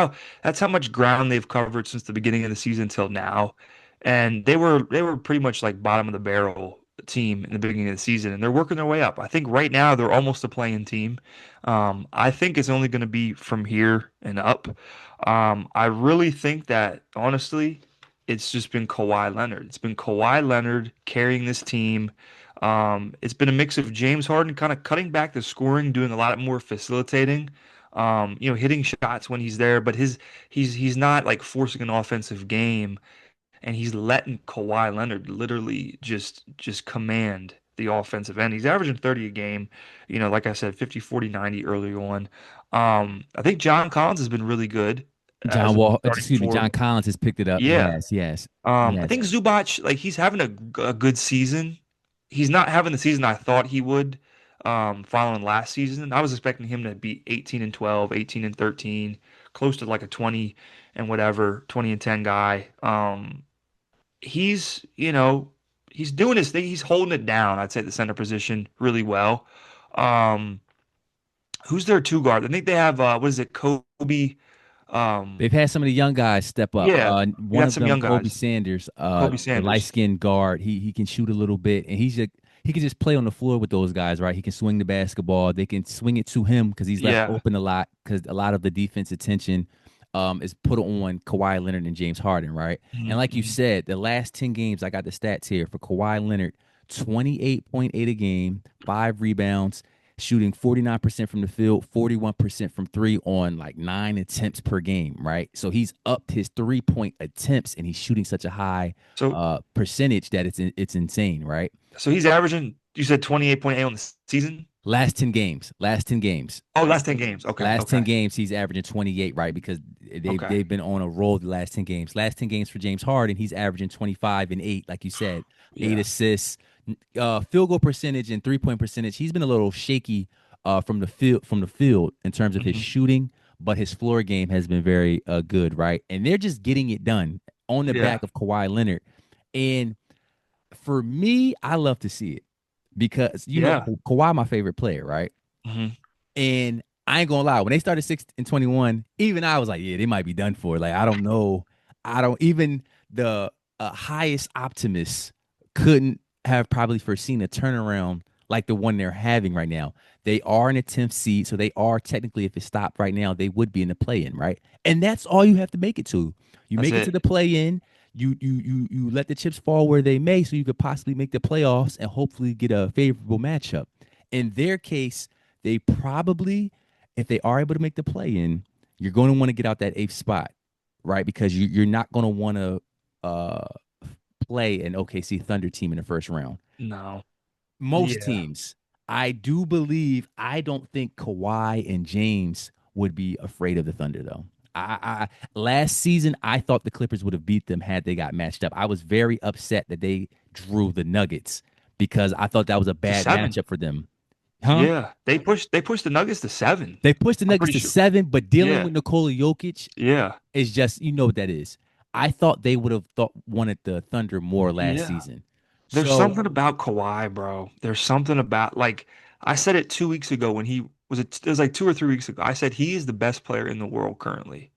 how much ground they've covered since the beginning of the season till now. And they were pretty much like bottom of the barrel team in the beginning of the season, and they're working their way up. I think right now they're almost a playing team. I think it's only going to be from here and up. I really think that honestly, it's just been Kawhi Leonard. It's been Kawhi Leonard carrying this team. It's been a mix of James Harden kind of cutting back the scoring, doing a lot more facilitating. Hitting shots when he's there, but he's not like forcing an offensive game, and he's letting Kawhi Leonard literally just command the offensive end. He's averaging 30 a game, like I said, 50, 40, 90 early on. I think John Collins has been really good as a starting
John
forward.
Collins has picked it up.
Yeah.
Yes, yes,
I
yes.
think Zubac, like he's having a good season. He's not having the season I thought he would, following last season. I was expecting him to be 18 and 12, 18 and 13, close to like a 20 and whatever, 20 and 10 guy. He's doing his thing. He's holding it down. I'd say the center position really well. Um, who's their two guard? I think they have what is it, Kobe?
They've
Um,
had some of the young guys step up.
yeah, you
One
got
of
some
them,
young
Kobe
guys.
Sanders,
Kobe
the light
Sanders.
skinned guard. He can shoot a little bit, and he can just play on the floor with those guys, right? He can swing the basketball. They can swing it to him because he's left
Yeah.
open a lot because a lot of the defense attention is put on Kawhi Leonard and James Harden, right? And
Mhm,
like you
mhm.
said, the last 10 games, I got the stats here for Kawhi Leonard: 28.8 a game, 5 rebounds, shooting 49% from the field, 41% from three on like 9 attempts per game, right? So he's upped his 3-point attempts and he's shooting such a high
So
percentage that it's insane, right?
so he's averaging. You said 28.8 on the season.
Last 10 games, last 10 games.
Oh, last 10 games. Okay,
Last 10
okay,
games, he's averaging 28, right? Because
okay.
they've been on a roll the last 10 games. Last 10 games for James Harden, he's averaging 25 and 8, like you said, 8
Yeah,
assists, field goal percentage and 3-point percentage. He's been a little shaky from the field in terms of his
hmm,
shooting, but his floor game has been very good, right? And they're just getting it done on the
yeah,
back of Kawhi Leonard. And for me, I love to see it because
yeah.
Kawhi, my favorite player, right?
Hmm.
And I ain't gonna lie, when they started 6-21, even I was like, yeah, they might be done for. Like, I don't know. I don't even the a highest optimist couldn't have probably foreseen a turnaround like the one they're having right now. They are in a 10th seed, so they are technically, if it stopped right now, they would be in the play-in, right? And that's all you have to make it to. You
That's
make it to
it.
the play-in. You let the chips fall where they may, so you could possibly make the playoffs and hopefully get a favorable matchup. In their case, they probably, if they are able to make the play-in, you're going to want to get out that eighth spot, right? Because you're not going to want to uh, play an OKC Thunder team in the first round.
No.
Most
Yeah.
teams, I do believe, I don't think Kawhi and James would be afraid of the Thunder, though. I last season I thought the Clippers would have beat them had they got matched up. I was very upset that they drew the Nuggets because I thought that was a
To
bad
seven.
matchup for them. Huh?
Yeah. They pushed the Nuggets to 7.
They pushed the
I'm
Nuggets
pretty
to
sure.
7, but dealing
Yeah.
with Nikola Jokic
Yeah.
is just, you know what that is. I thought they would have thought wanted the Thunder more last
Yeah.
season.
There's
So
something about Kawhi, bro. There's something about like I said it 2 weeks ago when he was it was like 2 or 3 weeks ago. I said he is the best player in the world currently.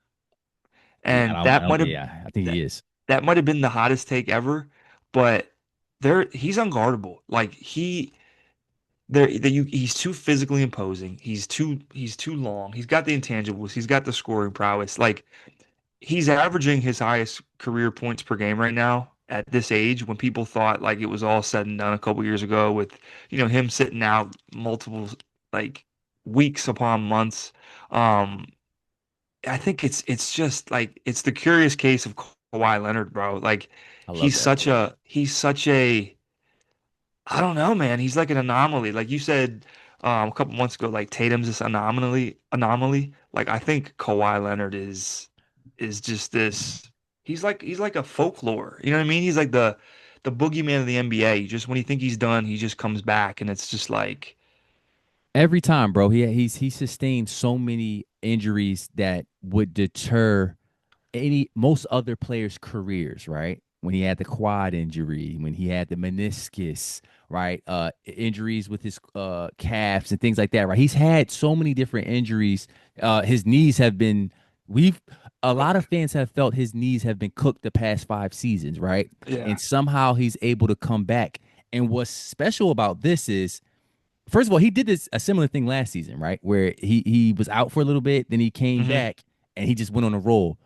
yeah,
And that might have
yeah, I think
that,
he is.
that might have been the hottest take ever, but he's unguardable. Like he's too physically imposing. He's too long. He's got the intangibles. He's got the scoring prowess. Like he's averaging his highest career points per game right now at this age when people thought like it was all said and done a couple years ago with him sitting out multiple like weeks upon months. um I think it's just like it's the curious case of Kawhi Leonard, bro. Like
I love
he's
that
such
pick.
a he's such a I don't know, man. He's like an anomaly. Like you said a couple months ago, like Tatum's this anomaly. Like I think Kawhi Leonard is just this. He's like a folklore. You know what I mean? He's like the boogeyman of the NBA. Just when you think he's done, he just comes back, and it's just like,
Every time, bro. He sustained so many injuries that would deter any most other players' careers, right? When he had the quad injury, when he had the meniscus, right? Injuries with his calves and things like that, right? He's had so many different injuries. His knees have been we've a lot of fans have felt his knees have been cooked the past 5 seasons, right?
yeah,
And somehow he's able to come back. And what's special about this is first of all, he did this a similar thing last season, right? Where he was out for a little bit, then he came
hmm
back and he just went on a roll.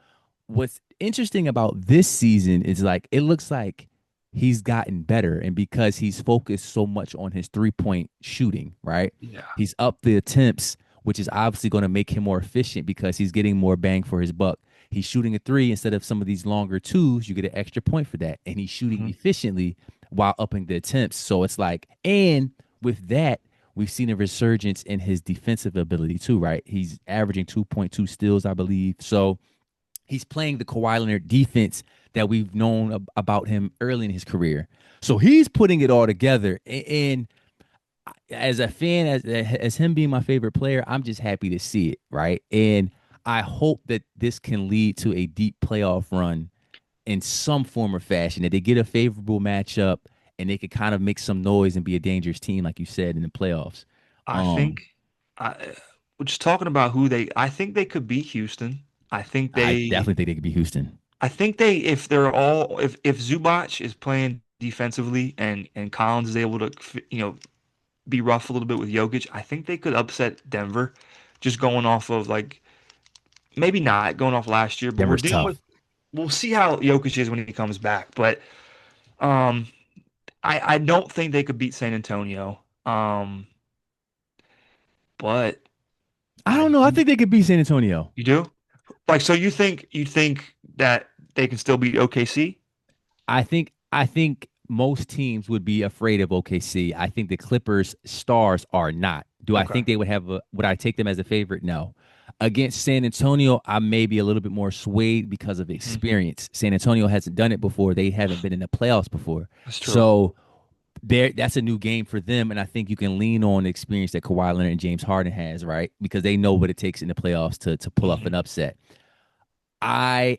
What's interesting about this season is like it looks like he's gotten better, and because he's focused so much on his 3-point shooting, right?
yeah,
He's up the attempts, which is obviously going to make him more efficient because he's getting more bang for his buck. He's shooting a three instead of some of these longer twos. You get an extra point for that, and he's shooting
hmm
efficiently while upping the attempts. So it's like, and with that, we've seen a resurgence in his defensive ability too, right? He's averaging 2.2 steals, I believe. So he's playing the Kawhi Leonard defense that we've known about him early in his career. So he's putting it all together. And as a fan, as him being my favorite player, I'm just happy to see it, right? And I hope that this can lead to a deep playoff run in some form or fashion, that they get a favorable matchup and they could kind of make some noise and be a dangerous team, like you said, in the playoffs.
I
Um,
think we're just talking about I think they could beat Houston. I think
I
they
definitely think they could be Houston.
I think they if they're all if Zubac is playing defensively and Collins is able to be rough a little bit with Jokic, I think they could upset Denver. Just going off of like maybe not going off last year, but
Denver's tough.
we'll see how Jokic is when he comes back. But um, I don't think they could beat San Antonio. But
I
I
don't know. I
do.
think they could beat San Antonio.
You do? Like so you think that they can still beat OKC?
I think most teams would be afraid of OKC. I think the Clippers stars are not. Do I
Okay.
think they would I take them as a favorite? No. Against San Antonio, I may be a little bit more swayed because of
Mhm.
experience. San Antonio hasn't done it before. They haven't been in the playoffs before.
That's true.
So that's a new game for them. And I think you can lean on the experience that Kawhi Leonard and James Harden has, right? Because they know what it takes in the playoffs to pull off
hmm
an upset. I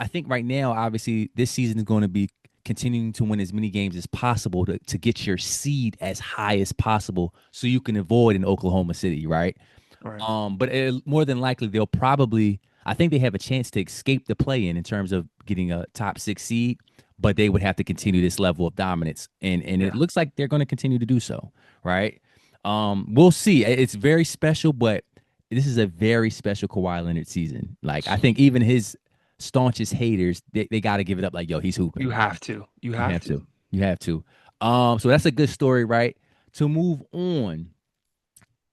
think right now, obviously, this season is going to be continuing to win as many games as possible to get your seed as high as possible so you can avoid in Oklahoma City, right?
Right.
But more than likely they'll probably I think they have a chance to escape the play in terms of getting a top 6 seed, but they would have to continue this level of dominance, and it
Yeah.
looks like they're going to continue to do so, right? We'll see. It's very special, but this is a very special Kawhi Leonard season. Like I think even his staunchest haters, they got to give it up. Like yo, he's
You
hooping.
have to. You
You
have
have
to.
to. You have to. So that's a good story, right? To move on,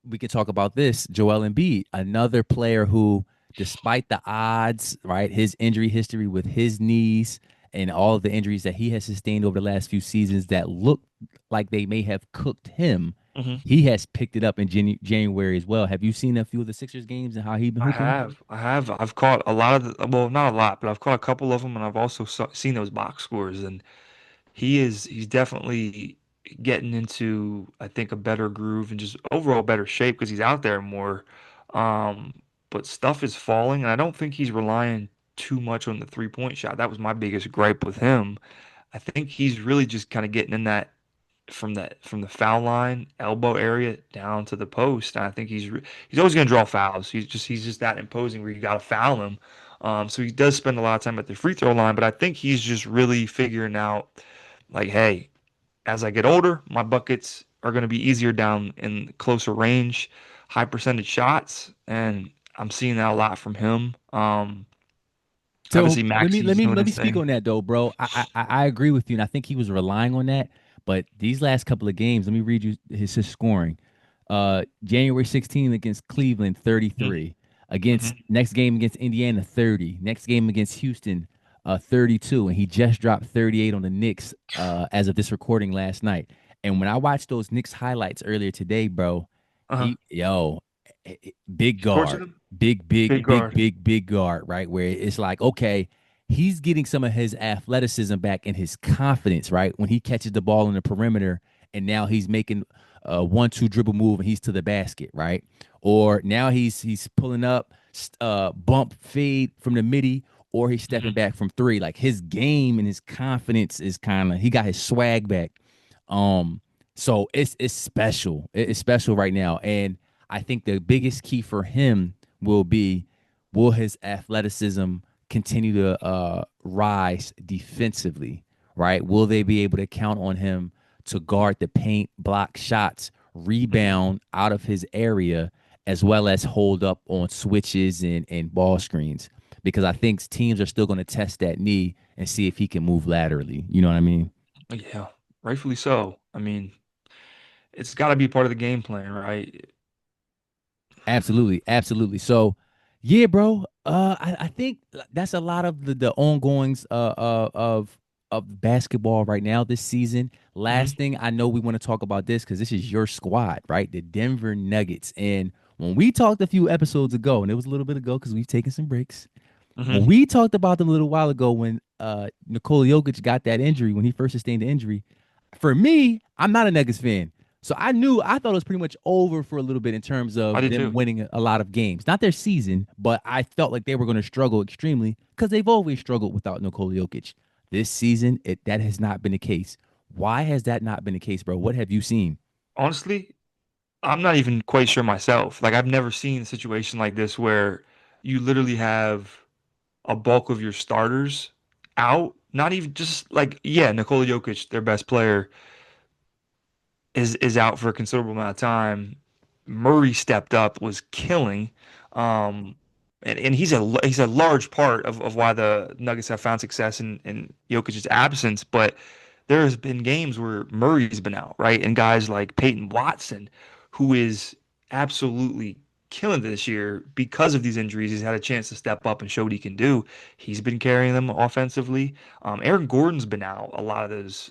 we can talk about this. Joel Embiid, another player who, despite the odds, right, his injury history with his knees and all of the injuries that he has sustained over the last few seasons that look like they may have cooked him,
Hmm.
he has picked it up in January as well. Have you seen a few of the Sixers games and how he's been
I
hooping?
have. I have. I've caught a lot of the, well, not a lot, but I've caught a couple of them, and I've also seen those box scores, and he's definitely getting into, I think, a better groove and just overall better shape because he's out there more. Um, but stuff is falling, and I don't think he's relying too much on the three-point shot. That was my biggest gripe with him. I think he's really just kind of getting in from the foul line, elbow area down to the post. And I think he's always going to draw fouls. He's just that imposing where you got to foul him. So he does spend a lot of time at the free throw line, but I think he's just really figuring out like, hey, as I get older, my buckets are going to be easier down in closer range, high percentage shots, and I'm seeing that a lot from him.
So
Obviously
let me let
Maxi's
me
doing
let me
his
speak
thing.
on that though, bro. I agree with you, and I think he was relying on that. But these last couple of games, let me read you his scoring. January 16th against Cleveland,
Hmm.
33.
Hmm.
Against next game against Indiana, 30. Next game against Houston, 32. And he just dropped 38 on the Knicks as of this recording last night. And when I watched those Knicks highlights earlier today, bro,
Uh-huh.
big
He's torching
guard,
him.
big,
Big
big, big,
guard.
big, big guard, right? Where it's like, okay, he's getting some of his athleticism back and his confidence, right? When he catches the ball in the perimeter and now he's making a 1-2 dribble move and he's to the basket, right? Or now he's pulling up, bump fade from the midi, or he's stepping
Hmm.
back from three. Like his game and his confidence is kind of he got his swag back. Um, so it's special. It's special right now, and I think the biggest key for him will be will his athleticism continue to rise defensively, right? Will they be able to count on him to guard the paint, block shots,
Hmm.
rebound out of his area, as well as hold up on switches and ball screens? Because I think teams are still going to test that knee and see if he can move laterally. You know what I mean?
Yeah, rightfully so. I mean, it's got to be part of the game plan, right?
Absolutely, absolutely. So, yeah, bro. I think that's a lot of the ongoings of basketball right now this season. Last
Hmm.
thing I know, we want to talk about this because this is your squad, right? The Denver Nuggets. And when we talked a few episodes ago, and it was a little bit ago because we've taken some breaks. When
Hmm.
we talked about them a little while ago, when Nikola Jokic got that injury, when he first sustained the injury, for me, I'm not a Nuggets fan. So I thought it was pretty much over for a little bit in terms
I
of
did
them
too.
winning a lot of games. Not their season, but I felt like they were going to struggle extremely because they've always struggled without Nikola Jokic. This season, that has not been the case. Why has that not been the case, bro? What have you seen?
Honestly, I'm not even quite sure myself. Like, I've never seen a situation like this where you literally have a bulk of your starters out. Not even just like, yeah, Nikola Jokic, their best player, is out for a considerable amount of time. Murray stepped up, was killing, um, and he's a large part of why the Nuggets have found success in Jokic's absence. But there has been games where Murray's been out, right, and guys like Peyton Watson, who is absolutely killing this year because of these injuries. He's had a chance to step up and show what he can do. He's been carrying them offensively. Aaron Gordon's been out a lot of those,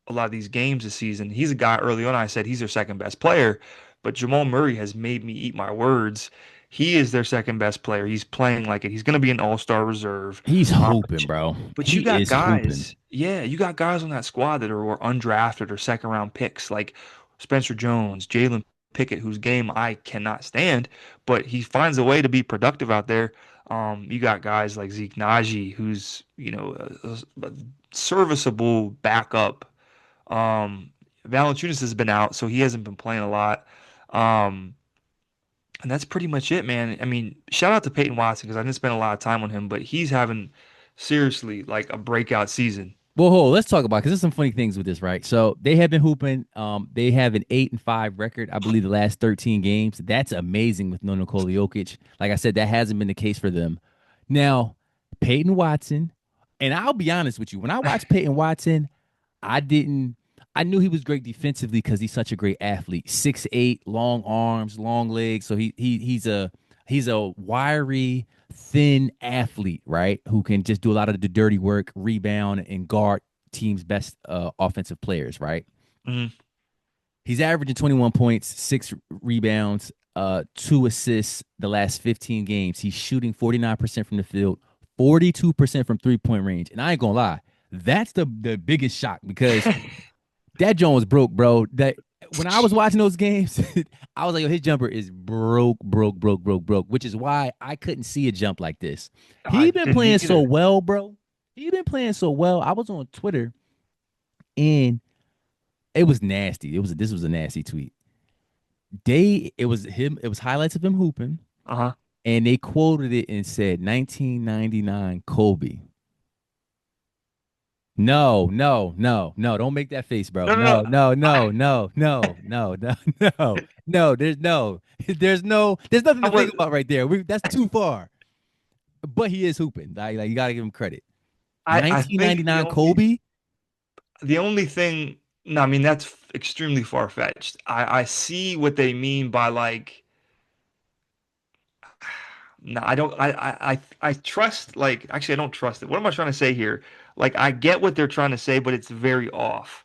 a lot of these games this season. He's a guy early on I said he's their second best player, but Jamal Murray has made me eat my words. He is their second best player. He's playing like it. He's going to be an all-star reserve.
He's
But
hooping, bro.
you
He
got
is hooping.
guys, yeah, you got guys on that squad that are undrafted or second round picks like Spencer Jones, Jalen Pickett, whose game I cannot stand, but he finds a way to be productive out there. You got guys like Zeke Naji, who's, a serviceable backup. Valanciunas has been out, so he hasn't been playing a lot. Um, and that's pretty much it, man. I mean, shout out to Peyton Watson because I didn't spend a lot of time on him, but he's having seriously like a breakout season.
Well, hold, let's talk about because there's some funny things with this, right? So they have been hooping. They have an 8-5 record, I believe, the last 13 games. That's amazing with no Nikola Jokic. Like I said, that hasn't been the case for them. Now, Peyton Watson, and I'll be honest with you, when I watched Peyton Watson, I didn't. I knew he was great defensively because he's such a great athlete. 6'8", long arms, long legs. So he's a wiry, thin athlete, right? Who can just do a lot of the dirty work, rebound, and guard team's best offensive players, right?
Mhm.
He's averaging 21 points, 6 rebounds, 2 assists the last 15 games. He's shooting 49% from the field, 42% from 3-point range. And I ain't gonna lie, that's the biggest shock because that joint was broke, bro. That when I was watching those games, I was like, yo, his jumper is broke, broke, broke, broke, broke, which is why I couldn't see a jump like this.
I
He been
didn't
playing so
either.
well, bro. He been playing so well. I was on Twitter and it was nasty. This was a nasty tweet. It was highlights of him hooping,
Uh-huh.
and they quoted it and said 1999 Kobe. No, no, no, no. Don't make that face, bro.
No, no, no.
No, no,
I,
no, no, no, no, no, no, no. There's nothing
I
to think
was
about right there. That's too far. But he is hooping. Like you gotta give him credit.
I think
1999 Kobe.
the only thing, no, I mean that's extremely far-fetched. I see what they mean by like no, I don't I trust like actually I don't trust it. What am I trying to say here? Like I get what they're trying to say, but it's very off.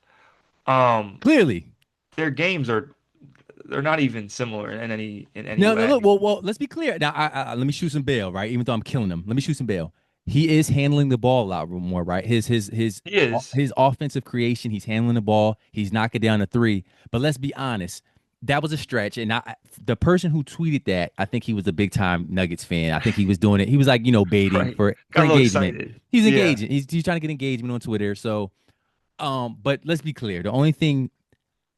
Um
Clearly.
their games are they're not even similar in any
No, no,
way.
look. Well. Let's be clear. Now, let me shoot some bail, right? Even though I'm killing him, let me shoot some bail. He is handling the ball a lot more, right?
He is.
His offensive creation. He's handling the ball. He's knocking down a three. But let's be honest. That was a stretch, and the person who tweeted that, I think he was a big time Nuggets fan. I think he was doing it. He was like, baiting
Right.
for
Got a little
engagement.
excited.
He's
Yeah.
engaging. He's trying to get engagement on Twitter. So, but let's be clear. The only thing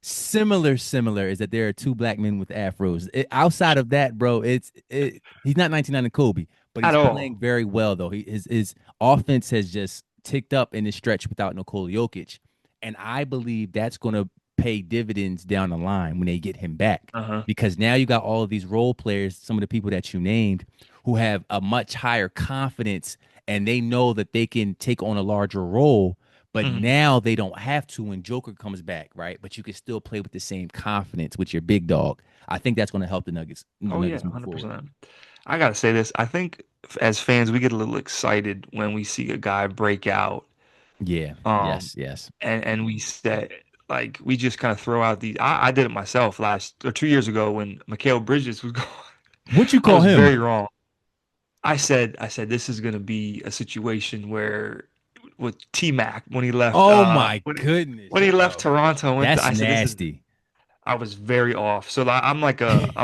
similar is that there are two black men with afros. Outside of that, bro, he's not 1999 Kobe, but
At
he's playing
all.
very well though. His offense has just ticked up in this stretch without Nikola Jokic, and I believe that's going to pay dividends down the line when they get him back
Uh-huh.
because now you got all of these role players, some of the people that you named, who have a much higher confidence and they know that they can take on a larger role, but
Mhm.
now they don't have to when Joker comes back, right? But you can still play with the same confidence with your big dog. I think that's going to help the
Oh yeah,
Nuggets move forward.
100%. I gotta say this. I think as fans, we get a little excited when we see a guy break out.
Yeah.
Um,
Yes. Yes.
and we said like we just kind of throw out these. I did it myself last or 2 years ago when Mikal Bridges was going.
What you
I
call
was
him?
very wrong. I said this is gonna be a situation where with T-Mac when he left
Oh my goodness,
when he left
yo,
Toronto
that's
I said this is
nasty.
I was very off. So like, I'm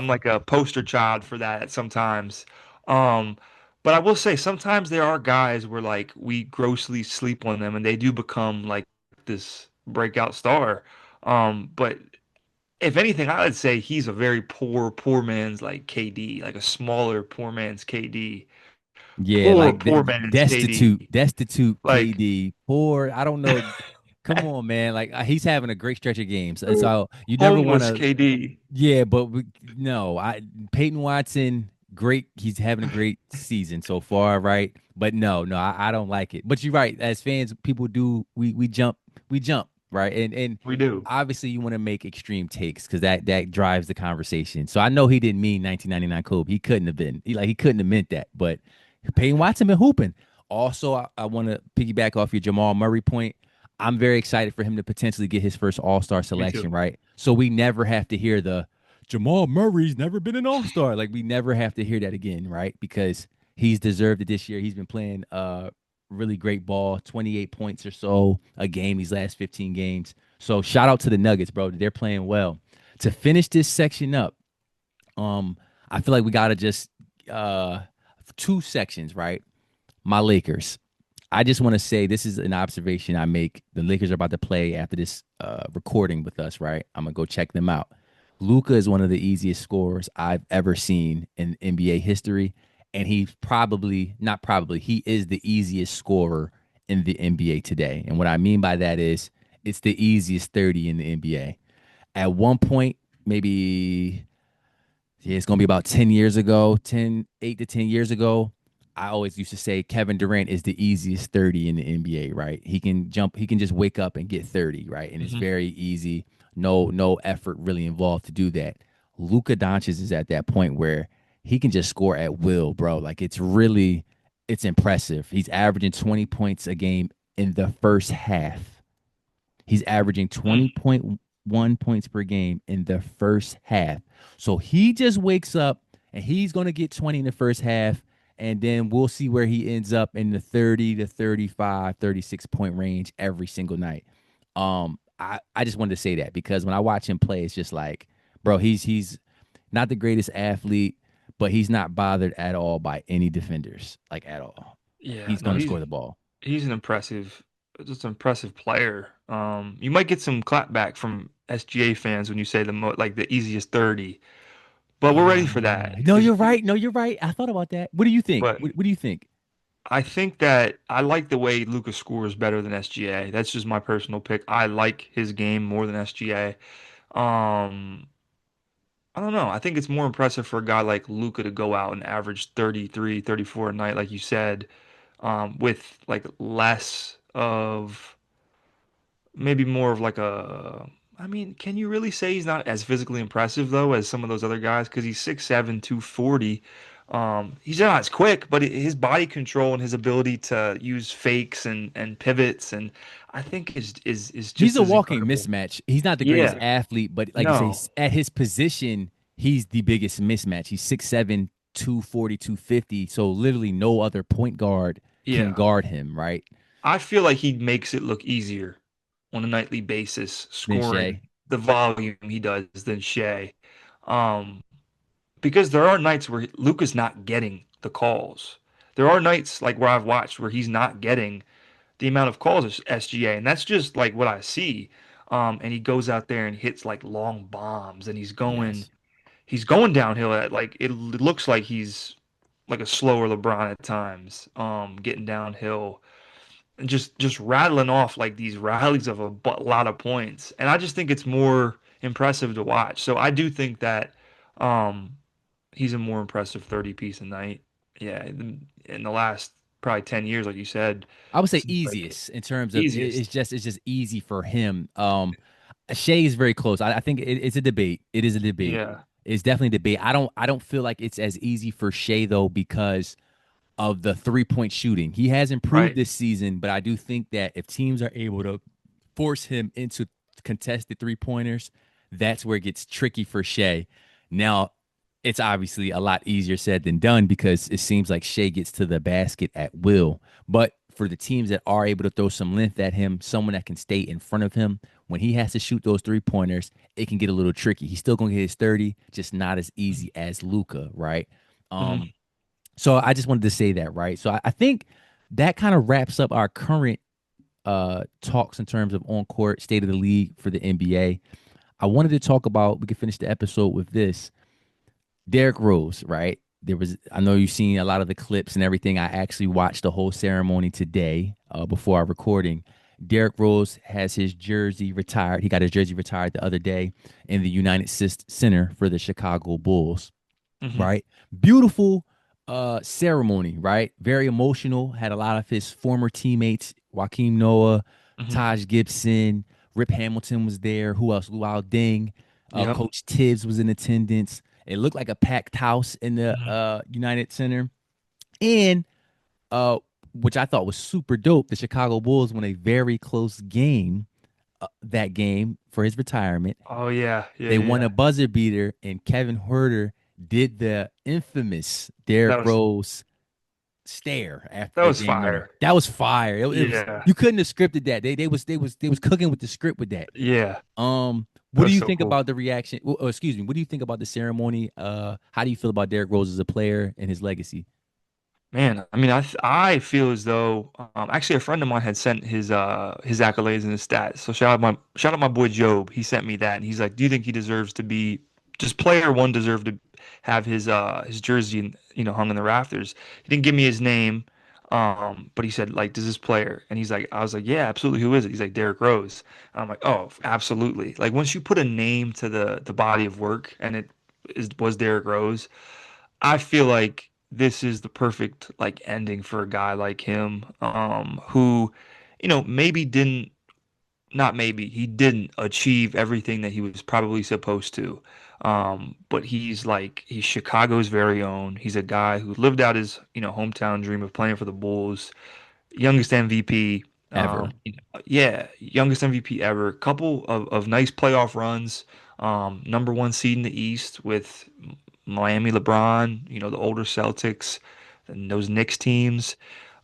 like a poster child for that sometimes. Um, but I will say sometimes there are guys where like we grossly sleep on them and they do become like this breakout star. But if anything, I would say he's a very poor man's like KD, like a smaller poor man's KD.
Yeah, like
Poor man's
destitute,
KD.
destitute
Like
KD. Poor. I don't know. Come on, man. Like he's having a great stretch of games. So you never want
homeless
to.
KD.
Yeah, but no, Peyton Watson, great. He's having a great season so far, right? But no, I don't like it. But you're right. As fans, people do we jump, right? And
We do.
obviously you want to make extreme takes because that drives the conversation. So I know he didn't mean 1999 Kobe. He couldn't have been. He couldn't have meant that. But Peyton Watson been hooping. Also, I want to piggyback off your Jamal Murray point. I'm very excited for him to potentially get his first All Star
Me
selection,
too.
right? So we never have to hear the Jamal Murray's never been an All Star. Like we never have to hear that again, right? Because he's deserved it this year. He's been playing really great ball, 28 points or so a game these last 15 games. So shout out to the Nuggets, bro. They're playing well. To finish this section up, um, I feel like we gotta just uh two sections, right? My Lakers. I just want to say this is an observation I make. The Lakers are about to play after this recording with us, right? I'm gonna go check them out. Luca is one of the easiest scorers I've ever seen in NBA history, and he's probably not probably he is the easiest scorer in the NBA today. And what I mean by that is it's the easiest 30 in the NBA. At one point, maybe yeah, it's gonna be about 10 years ago, 8 to 10 years ago. I always used to say Kevin Durant is the easiest 30 in the NBA, right? He can jump, he can just wake up and get 30, right? And it's
Hmm.
very easy, no effort really involved to do that. Luka Doncic is at that point where he can just score at will, bro. Like it's impressive. He's averaging 20 points a game in the first half. He's averaging
Mm.
20.1 points per game in the first half. So he just wakes up and he's going to get 20 in the first half. And then we'll see where he ends up in the 30 to 35, 36 point range every single night. I just wanted to say that because when I watch him play, it's just like, bro, he's not the greatest athlete, but he's not bothered at all by any defenders, like at all.
Yeah,
He's
no,
going to score the ball.
he's an impressive, just an impressive player. You might get some clapback from SGA fans when you say like the easiest 30, but we're ready for that.
No, you're right. No, you're right. I thought about that. What do you think?
But
What do you think?
I think that I like the way Lucas scores better than SGA. That's just my personal pick. I like his game more than SGA. Um, I don't know. I think it's more impressive for a guy like Luca to go out and average 33, 34 a night, like you said, with like less of maybe more of like a. I mean, can you really say he's not as physically impressive though as some of those other guys? Because he's 6'7", 240. He's not as quick, but his body control and his ability to use fakes and pivots and I think is
He's
just
a
as
walking
incredible.
mismatch. He's not the greatest
Yeah.
athlete, but like you say,
No.
at his position, he's the biggest mismatch. He's 6'7", 240, 250. So literally no other point guard can
Yeah.
guard him, right?
I feel like he makes it look easier on a nightly basis,
Then
scoring
Shea.
the volume he does than Shea. Um, because there are nights where Luka's not getting the calls. There are nights like where I've watched where he's not getting the amount of calls as SGA, and that's just like what I see. And he goes out there and hits like long bombs, and
Yes.
he's going downhill at like it looks like he's like a slower LeBron at times, getting downhill and just rattling off like these rallies of a lot of points. And I just think it's more impressive to watch. So I do think that um, he's a more impressive 30 piece a night. Yeah, in the last probably 10 years, like you said,
I would say
seems like
easiest in terms of
easiest.
it's just easy for him. Shea is very close. I think it's a debate. It is a debate.
Yeah,
It's definitely a debate. I don't feel like it's as easy for Shea though because of the 3 point shooting. He has improved
right.
this season, but I do think that if teams are able to force him into contested 3 pointers, that's where it gets tricky for Shea. Now, it's obviously a lot easier said than done because it seems like Shea gets to the basket at will. But for the teams that are able to throw some length at him, someone that can stay in front of him, when he has to shoot those 3 pointers, it can get a little tricky. He's still going to get his 30, just not as easy as Luca, right?
Hmm.
So I just wanted to say that, right? So I think that kind of wraps up our current talks in terms of on court state of the league for the NBA. I wanted to talk about, we could finish the episode with this. Derrick Rose, right? There was, I know you've seen a lot of the clips and everything. I actually watched the whole ceremony today before our recording. Derrick Rose has his jersey retired. He got his jersey retired the other day in the United Center for the Chicago Bulls,
Hmm.
right? Beautiful ceremony, right? Very emotional. Had a lot of his former teammates, Joakim Noah,
Hmm.
Taj Gibson, Rip Hamilton was there. Who else? Luau Ding.
Yep.
Coach Tibbs was in attendance. It looked like a packed house in the
Hmm.
United Center. And which I thought was super dope, the Chicago Bulls won a very close game that game for his retirement.
Oh yeah, yeah,
They
yeah,
won a
yeah.
buzzer beater, and Kevin Herter did the infamous
That
Derrick
was
Rose stare after
that
the
was
game winner.
fire.
That was fire. It was
Yeah,
you couldn't have scripted that. They was cooking with the script with that.
yeah. That
What do
was
you
so
think
cool.
about the reaction? Excuse me. What do you think about the ceremony? How do you feel about Derrick Rose as a player and his legacy?
Man, I mean, I feel as though actually a friend of mine had sent his accolades and his stats. So shout out my boy Job. He sent me that, and he's like, "Do you think he deserves to be just player one deserved to have his jersey, hung in the rafters. He didn't give me his name, but he said like, does this player? And he's like, I was like, yeah, absolutely. Who is it? He's like, Derrick Rose. And I'm like, oh, absolutely. Like once you put a name to the body of work, and it was Derrick Rose, I feel like this is the perfect like ending for a guy like him, who, maybe didn't not maybe he didn't achieve everything that he was probably supposed to. But he's Chicago's very own. He's a guy who lived out his, hometown dream of playing for the Bulls. Youngest MVP.
Ever.
Yeah, youngest MVP ever. Couple of nice playoff runs. Number one seed in the East with Miami LeBron, the older Celtics and those Knicks teams,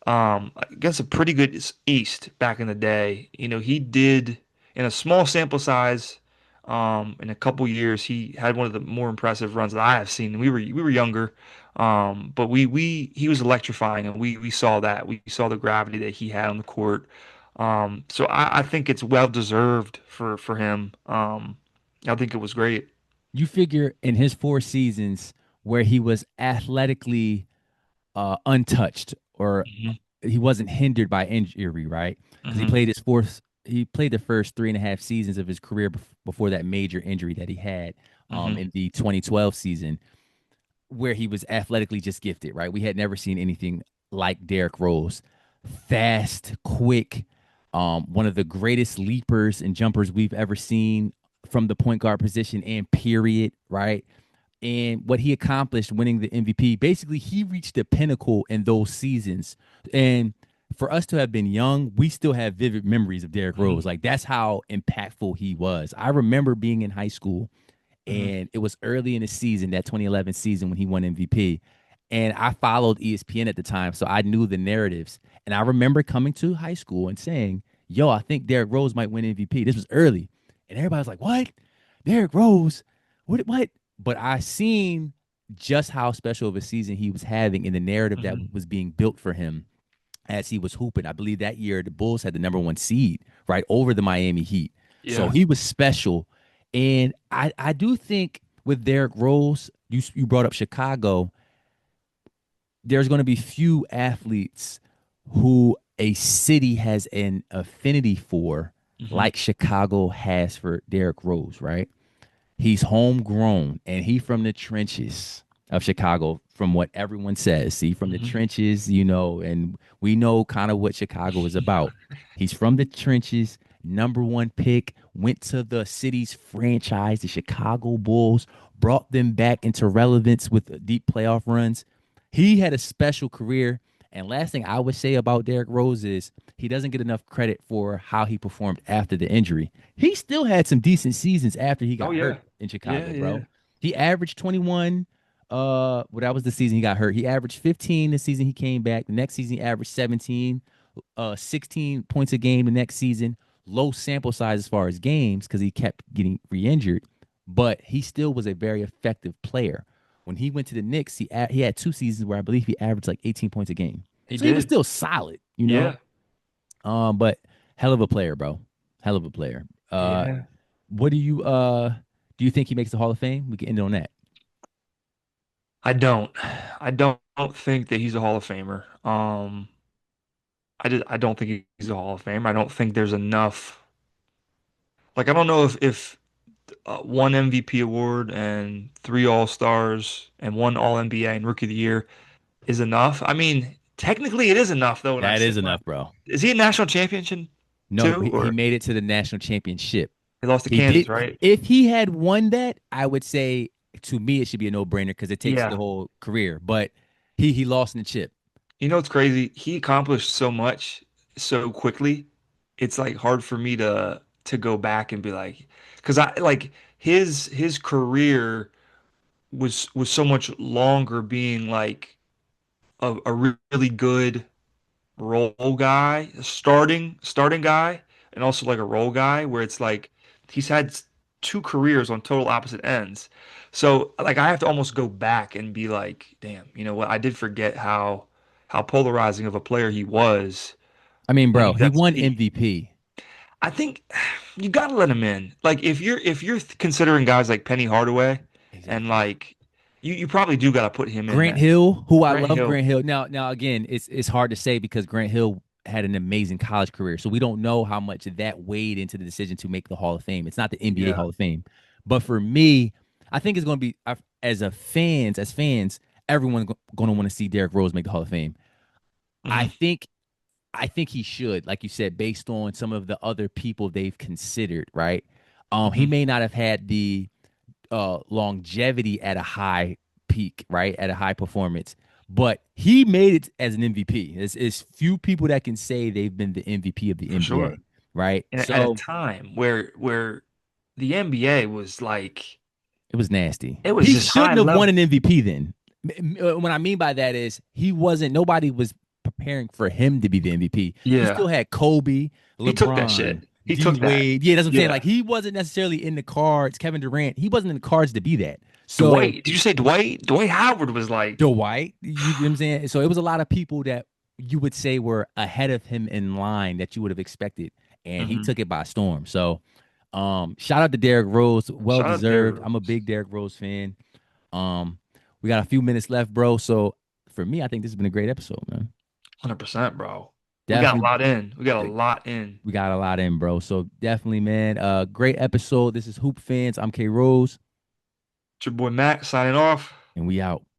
against a pretty good East back in the day. He did in a small sample size, in a couple years, he had one of the more impressive runs that I have seen. We were younger, but he was electrifying, and we saw that. We saw the gravity that he had on the court. So I think it's well deserved for him. I think it was great.
You figure in his 4 seasons where he was athletically untouched or
Hmm.
he wasn't hindered by injury, right? Because
Hmm.
he played the first 3.5 seasons of his career before that major injury that he had
Hmm.
in the 2012 season, where he was athletically just gifted, right? We had never seen anything like Derrick Rose. Fast, quick, one of the greatest leapers and jumpers we've ever seen from the point guard position and period, right? And what he accomplished winning the MVP, basically he reached the pinnacle in those seasons. And for us to have been young, we still have vivid memories of Derrick
Hmm.
Rose. Like that's how impactful he was. I remember being in high school
Hmm.
and it was early in the season, that 2011 season when he won MVP. And I followed ESPN at the time, so I knew the narratives. And I remember coming to high school and saying, "Yo, I think Derrick Rose might win MVP." This was early, and everybody was like, "What? Derrick Rose? What? What?" But I seen just how special of a season he was having in the narrative that
Hmm.
was being built for him as he was hooping. I believe that year the Bulls had the number one seed, right, over the Miami Heat. So
Yeah.
he was special. And I do think with Derrick Rose, you brought up Chicago, there's going to be few athletes who a city has an affinity for
Hmm.
like Chicago has for Derrick Rose, right? He's homegrown and he from the trenches of Chicago, from what everyone says. See, from the
Hmm.
trenches, and we know kind of what Chicago is about. He's from the trenches, number one pick, went to the city's franchise, the Chicago Bulls, brought them back into relevance with deep playoff runs. He had a special career. And last thing I would say about Derrick Rose is he doesn't get enough credit for how he performed after the injury. He still had some decent seasons after he
Oh
got hurt
yeah.
in
Yeah,
Chicago, bro.
yeah.
He averaged 21. Well, that was the season he got hurt. He averaged 15 the season he came back. The next season he averaged 17, 16 points a game the next season. Low sample size as far as games because he kept getting re-injured, but he still was a very effective player. When he went to the Knicks, he had 2 seasons where I believe he averaged like 18 points a game.
He
So he was
did.
still solid, you know.
Yeah.
But hell of a player, bro. Hell of a player.
Yeah.
What do you think he makes the Hall of Fame? We can end on that.
I don't. I don't think that he's a Hall of Famer. I don't think he's a Hall of Famer. I don't think there's enough. Like I don't know if one MVP award and three All-Stars and one All-NBA and Rookie of the Year is enough. I mean, technically it is enough though
That is enough, bro.
is he a national champion
No,
too,
he
or
made it to the national championship.
he lost to
He
Kansas,
did.
right?
If he had won that, I would say to me it should be a no-brainer because it takes the
Yeah.
whole career. But he lost in the chip.
You know, it's crazy. He accomplished so much so quickly. It's like hard for me to go back and be like, because I like his career was so much longer being like a really good role guy, a starting guy, and also like a role guy where it's like he's had two careers on total opposite ends. So like I have to almost go back and be like, damn, you know what? I did forget how polarizing of a player he was
I mean,
when he
bro,
was
he
at his
won
peak.
MVP.
I think you got to let him in. Like if you're considering guys like Penny Hardaway, And
Exactly.
like you probably do got to put him in
Grant
that.
Hill, who I
Grant
love
Hill.
Grant Hill. Now again, it's hard to say because Grant Hill had an amazing college career. So we don't know how much of that weighed into the decision to make the Hall of Fame. It's not the NBA
Yeah.
Hall of Fame. But for me, I think it's going to be as fans, everyone's going to want to see Derrick Rose make the Hall of Fame. I
Hmm.
think I think he should, like you said, based on some of the other people they've considered, right? He
Hmm.
may not have had the longevity at a high peak, right? At a high performance. But he made it as an MVP. There's few people that can say they've been the MVP of the
For
NBA,
sure.
right?
And at a
So
time where the NBA was like
it was nasty.
it was
He
just high
shouldn't have won
level.
an MVP then. What I mean by that is nobody was preparing for him to be the MVP. You
Yeah.
still had Kobe,
He took that
LeBron,
shit. He
D
took that.
Wade. Yeah, that's what I'm saying.
Yeah.
Like he wasn't necessarily in the cards. Kevin Durant, he wasn't in the cards to be that. So
Dwight, did you say Dwight? Dwight Howard was like,
Dwight, you know what I'm saying? So it was a lot of people that you would say were ahead of him in line that you would have expected, and he
hmm.
took it by storm. So, shout out to Derrick Rose, well
Shout out Derrick
deserved. I'm a
Rose.
big Derrick Rose fan. Um, we got a few minutes left, bro. So for me, I think this has been a great episode, man.
100%, bro. We got a
Definitely,
lot in. We got a lot in.
we got a lot in, bro. So definitely, man. Great episode. This is Hoop Fans. I'm K Rose,
It's your boy Matt signing off.
and we out.